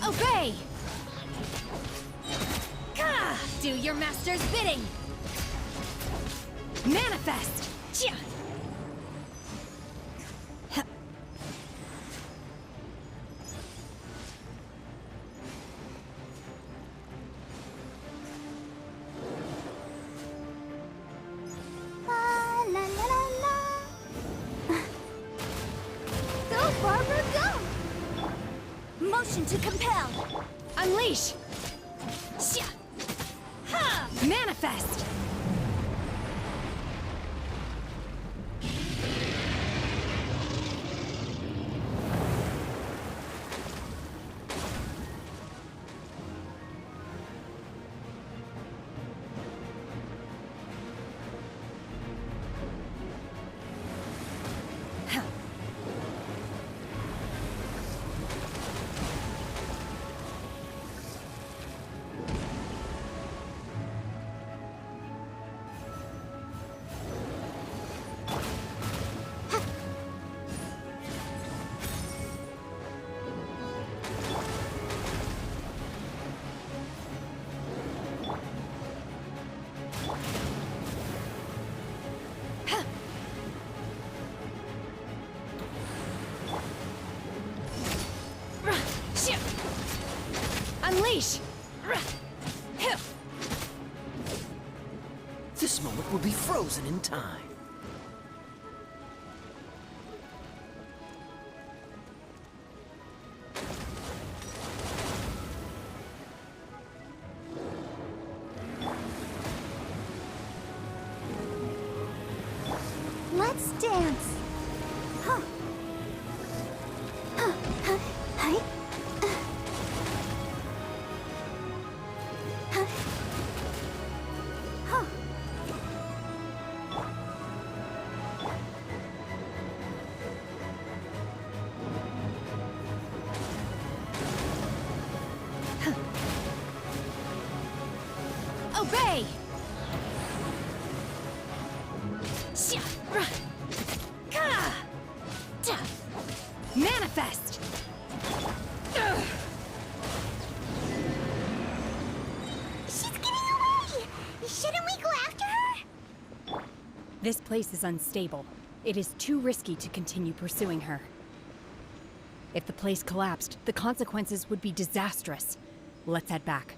Obey! Do your master's bidding! Manifest! Go, Barbara, go! Motion to compel! Unleash! Manifest! Unleash! This moment will be frozen in time. Let's dance. Huh. Huh. Huh. Hi. Huh. Huh. Obey! Manifest! She's getting away! Shouldn't we go after her? This place is unstable. It is too risky to continue pursuing her. If the place collapsed, the consequences would be disastrous. Let's head back.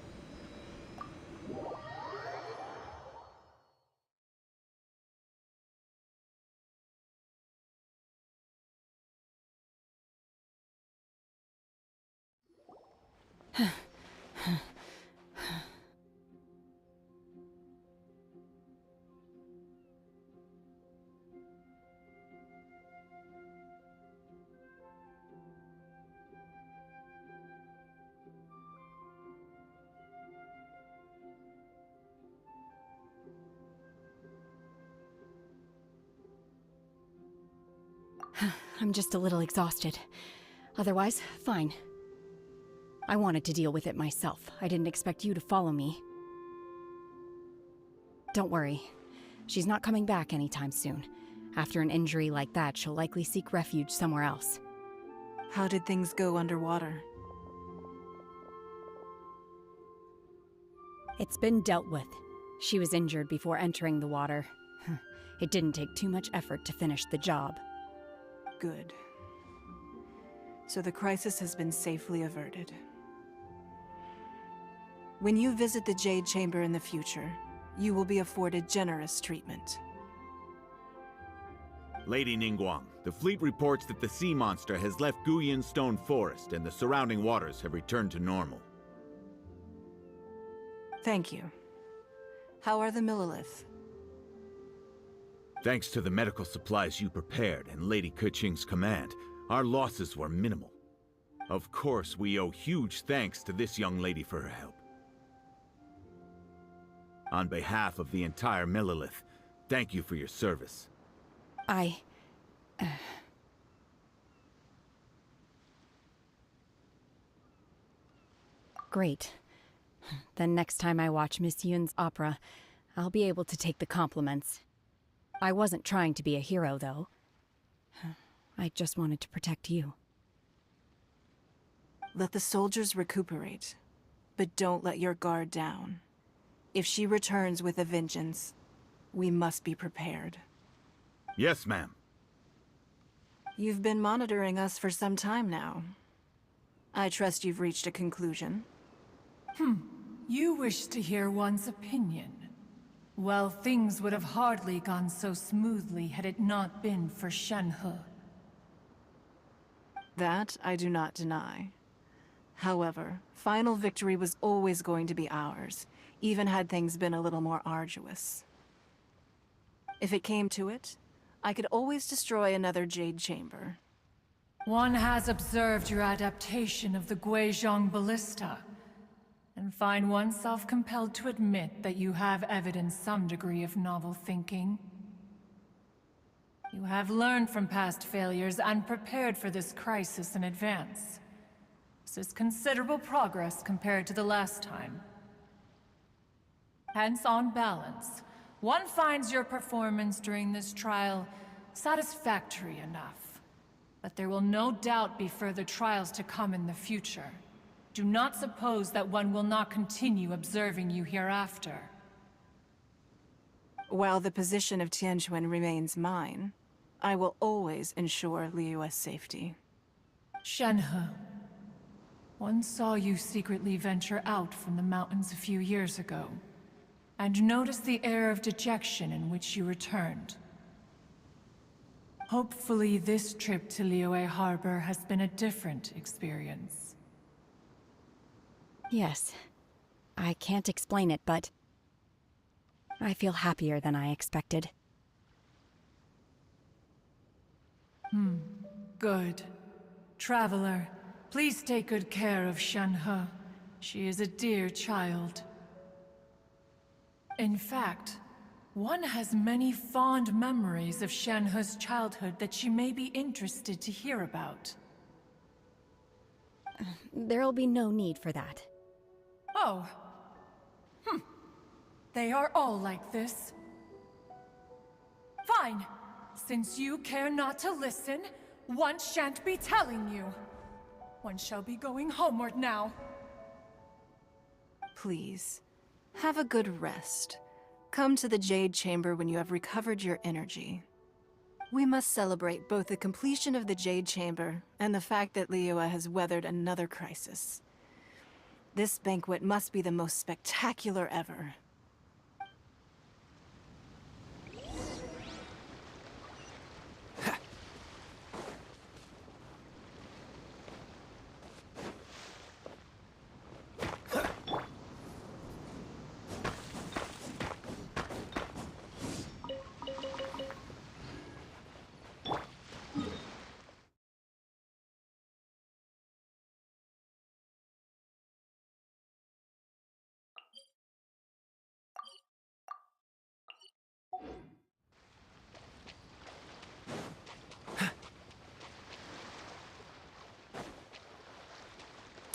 I'm just a little exhausted. Otherwise, fine. I wanted to deal with it myself. I didn't expect you to follow me. Don't worry. She's not coming back anytime soon. After an injury like that, she'll likely seek refuge somewhere else. How did things go underwater? It's been dealt with. She was injured before entering the water. It didn't take too much effort to finish the job. Good. So the crisis has been safely averted. When you visit the Jade Chamber in the future, you will be afforded generous treatment. Lady Ningguang, the fleet reports that the sea monster has left Guyan Stone Forest and the surrounding waters have returned to normal. Thank you. How are the Millilith? Thanks to the medical supplies you prepared and Lady Keqing's command, our losses were minimal. Of course, we owe huge thanks to this young lady for her help. On behalf of the entire Millilith, thank you for your service. Great. Then next time I watch Miss Yun's opera, I'll be able to take the compliments. I wasn't trying to be a hero, though. I just wanted to protect you. Let the soldiers recuperate, but don't let your guard down. If she returns with a vengeance, we must be prepared. Yes, ma'am. You've been monitoring us for some time now. I trust you've reached a conclusion. You wish to hear one's opinion. Well, things would have hardly gone so smoothly had it not been for Shenhe. That I do not deny. However, final victory was always going to be ours, even had things been a little more arduous. If it came to it, I could always destroy another Jade Chamber. One has observed your adaptation of the Guizhong Ballista, and find oneself compelled to admit that you have evidenced some degree of novel thinking. You have learned from past failures and prepared for this crisis in advance. This is considerable progress compared to the last time. Hence, on balance, one finds your performance during this trial satisfactory enough. But there will no doubt be further trials to come in the future. Do not suppose that one will not continue observing you hereafter. While the position of Tianquan remains mine, I will always ensure Liyue's safety. Shenhe, one saw you secretly venture out from the mountains a few years ago, and noticed the air of dejection in which you returned. Hopefully this trip to Liyue Harbor has been a different experience. Yes. I can't explain it, but I feel happier than I expected. Good. Traveler, please take good care of Shenhe. She is a dear child. In fact, one has many fond memories of Shenhe's childhood that she may be interested to hear about. There'll be no need for that. Oh. They are all like this. Fine. Since you care not to listen, one shan't be telling you. One shall be going homeward now. Please, have a good rest. Come to the Jade Chamber when you have recovered your energy. We must celebrate both the completion of the Jade Chamber and the fact that Liyue has weathered another crisis. This banquet must be the most spectacular ever.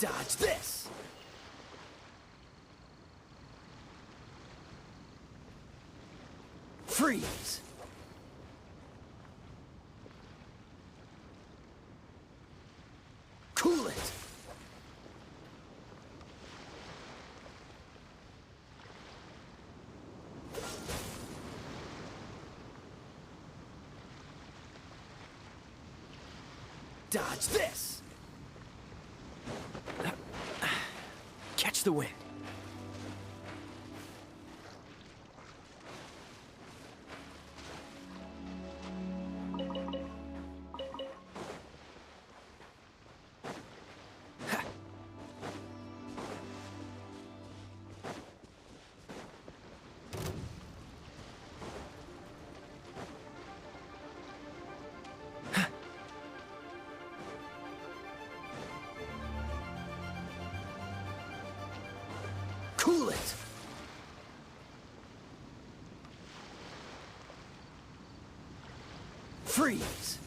Dodge this! Freeze! Cool it! Dodge this! Catch the wind. Cool it! Freeze!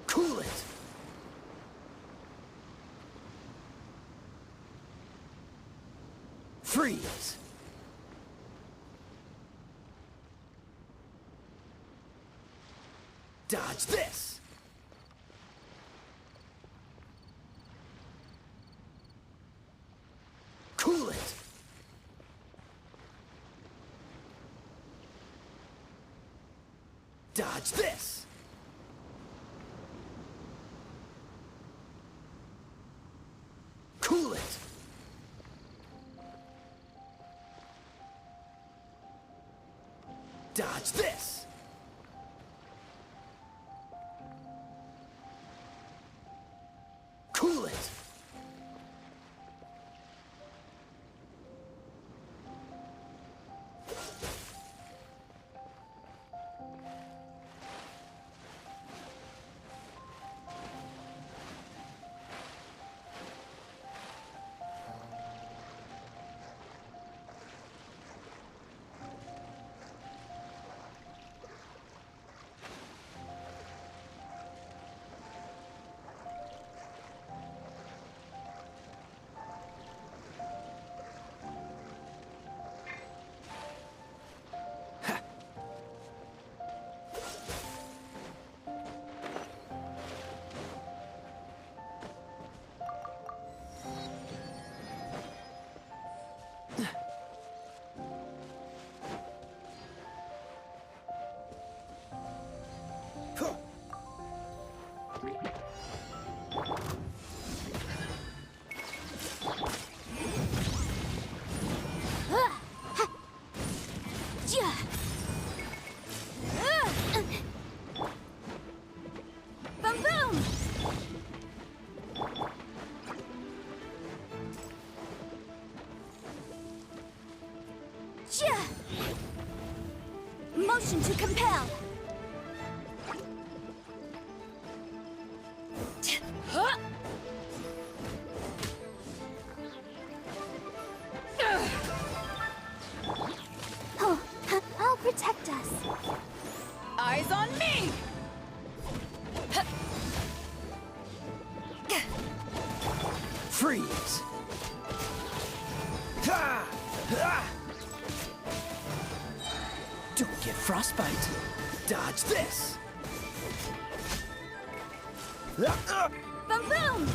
Cool it! Freeze! Dodge this! Cool it! Dodge this! Cool it! Dodge this! Cool it! Boom boom! Motion to compel! Oh, I'll protect us. Eyes on me! Freeze! Don't get frostbite. Dodge this. Boom boom!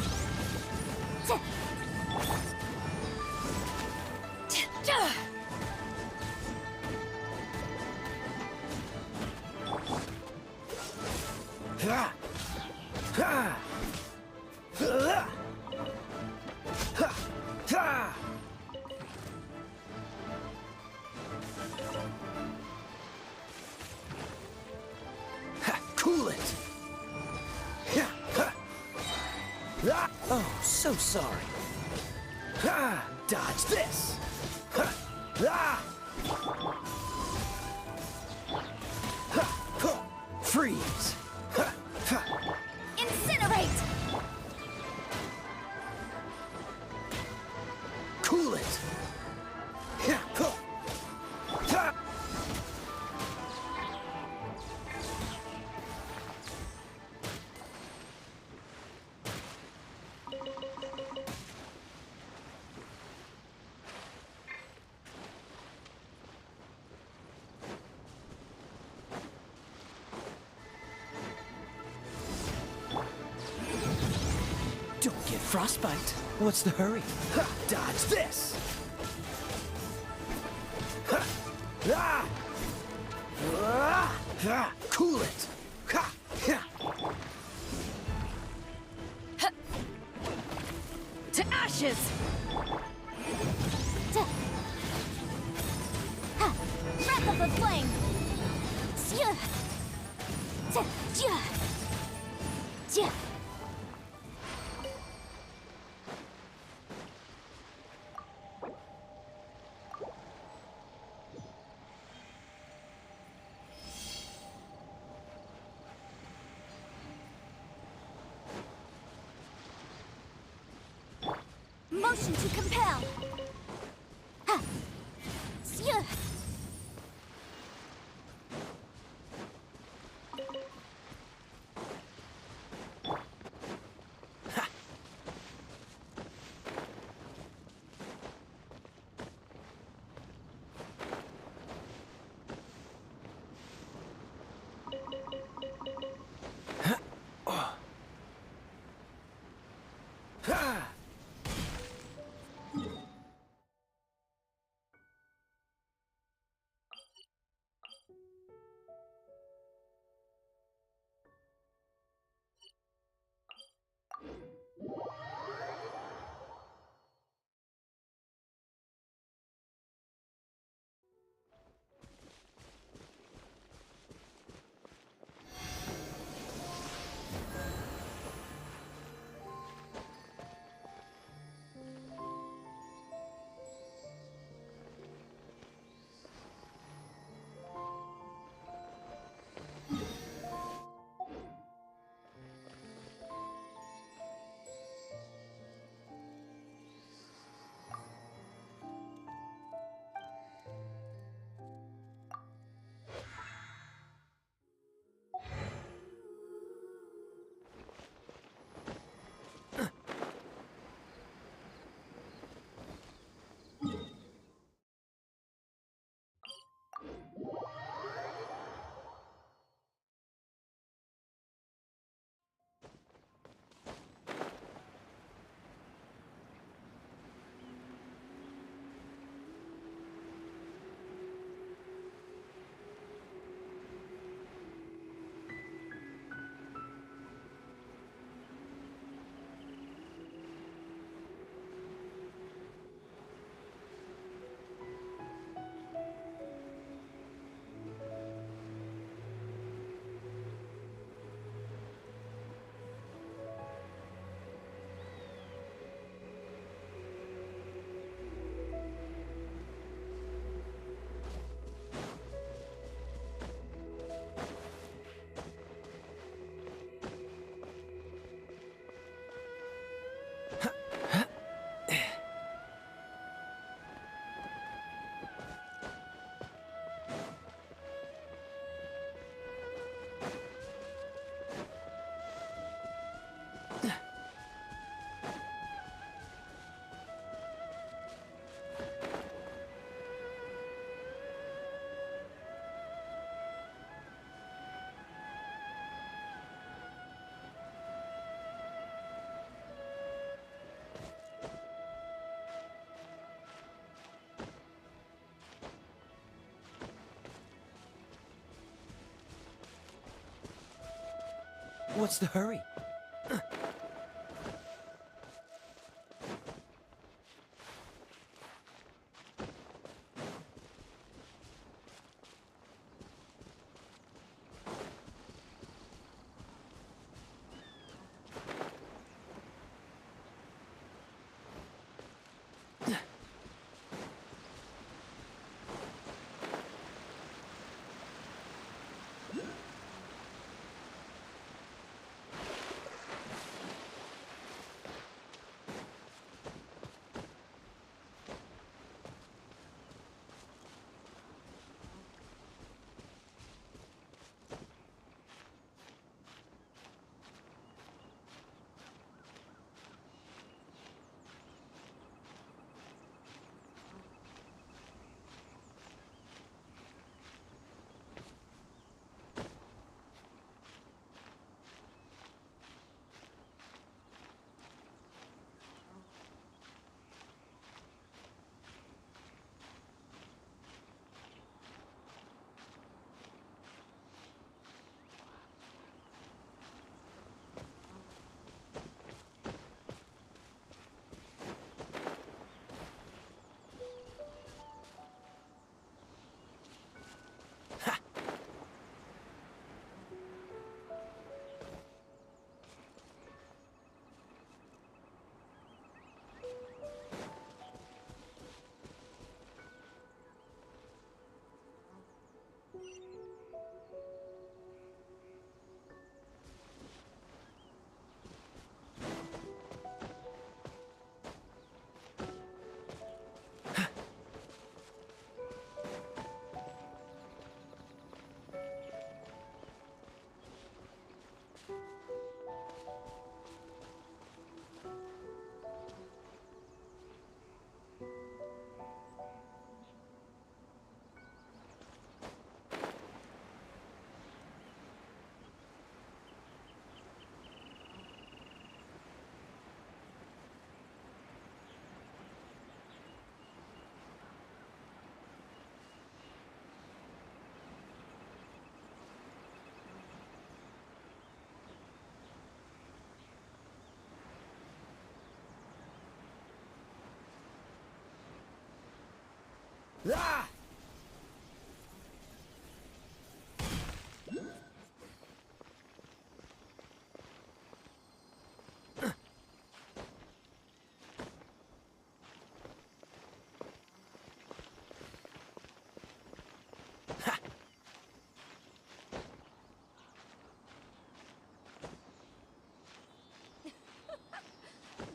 Cool it. Oh, so sorry. Dodge this. Freeze. Incinerate! Cool it. Don't get frostbite. What's the hurry? Dodge this. Cool it. To ashes! Breath of the flame! Motion to compel! What's the hurry? Ah!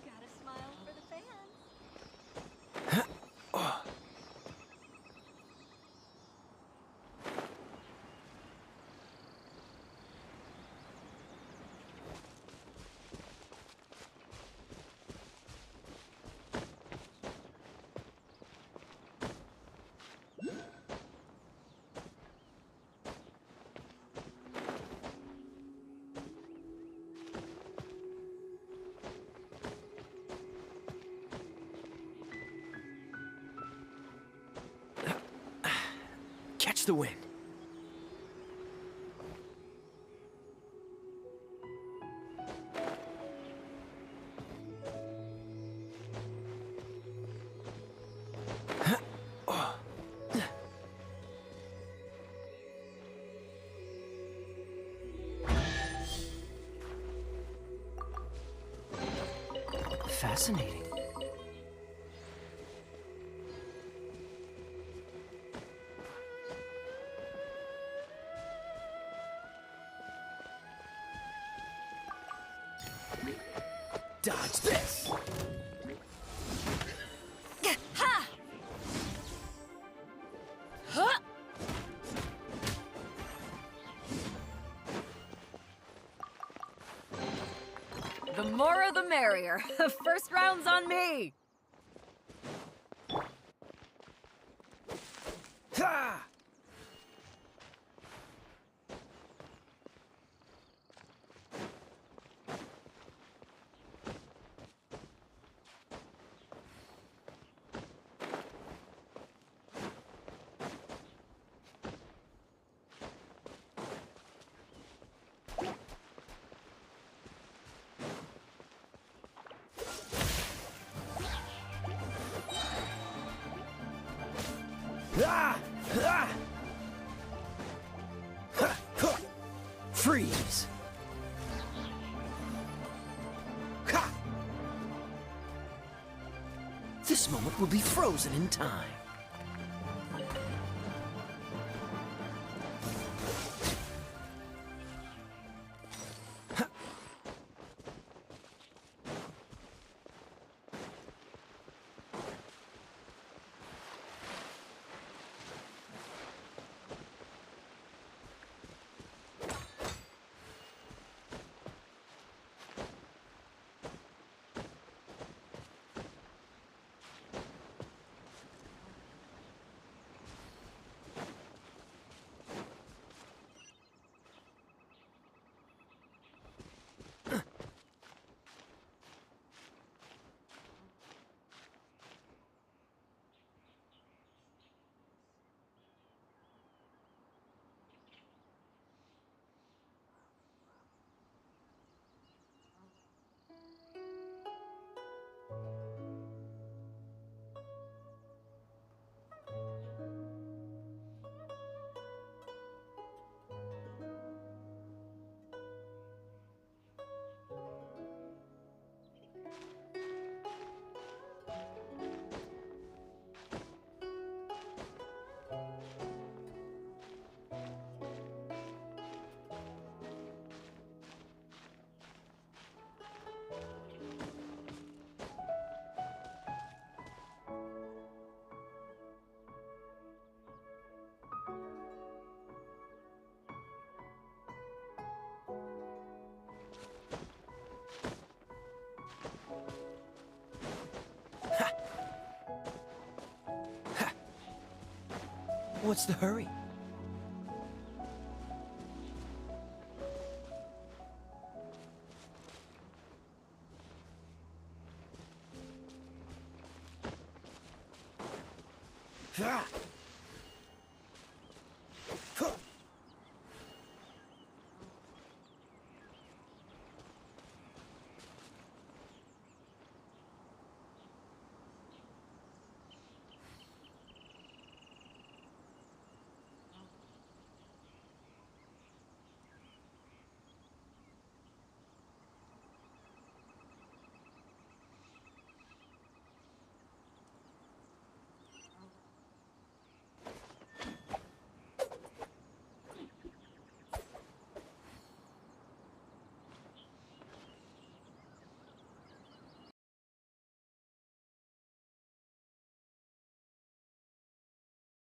Gotta smile for the fans. Catch the wind. Fascinating. Dodge this! Ha! Huh! The more the merrier. First round's on me! Ha! Freeze! This moment will be frozen in time. What's the hurry?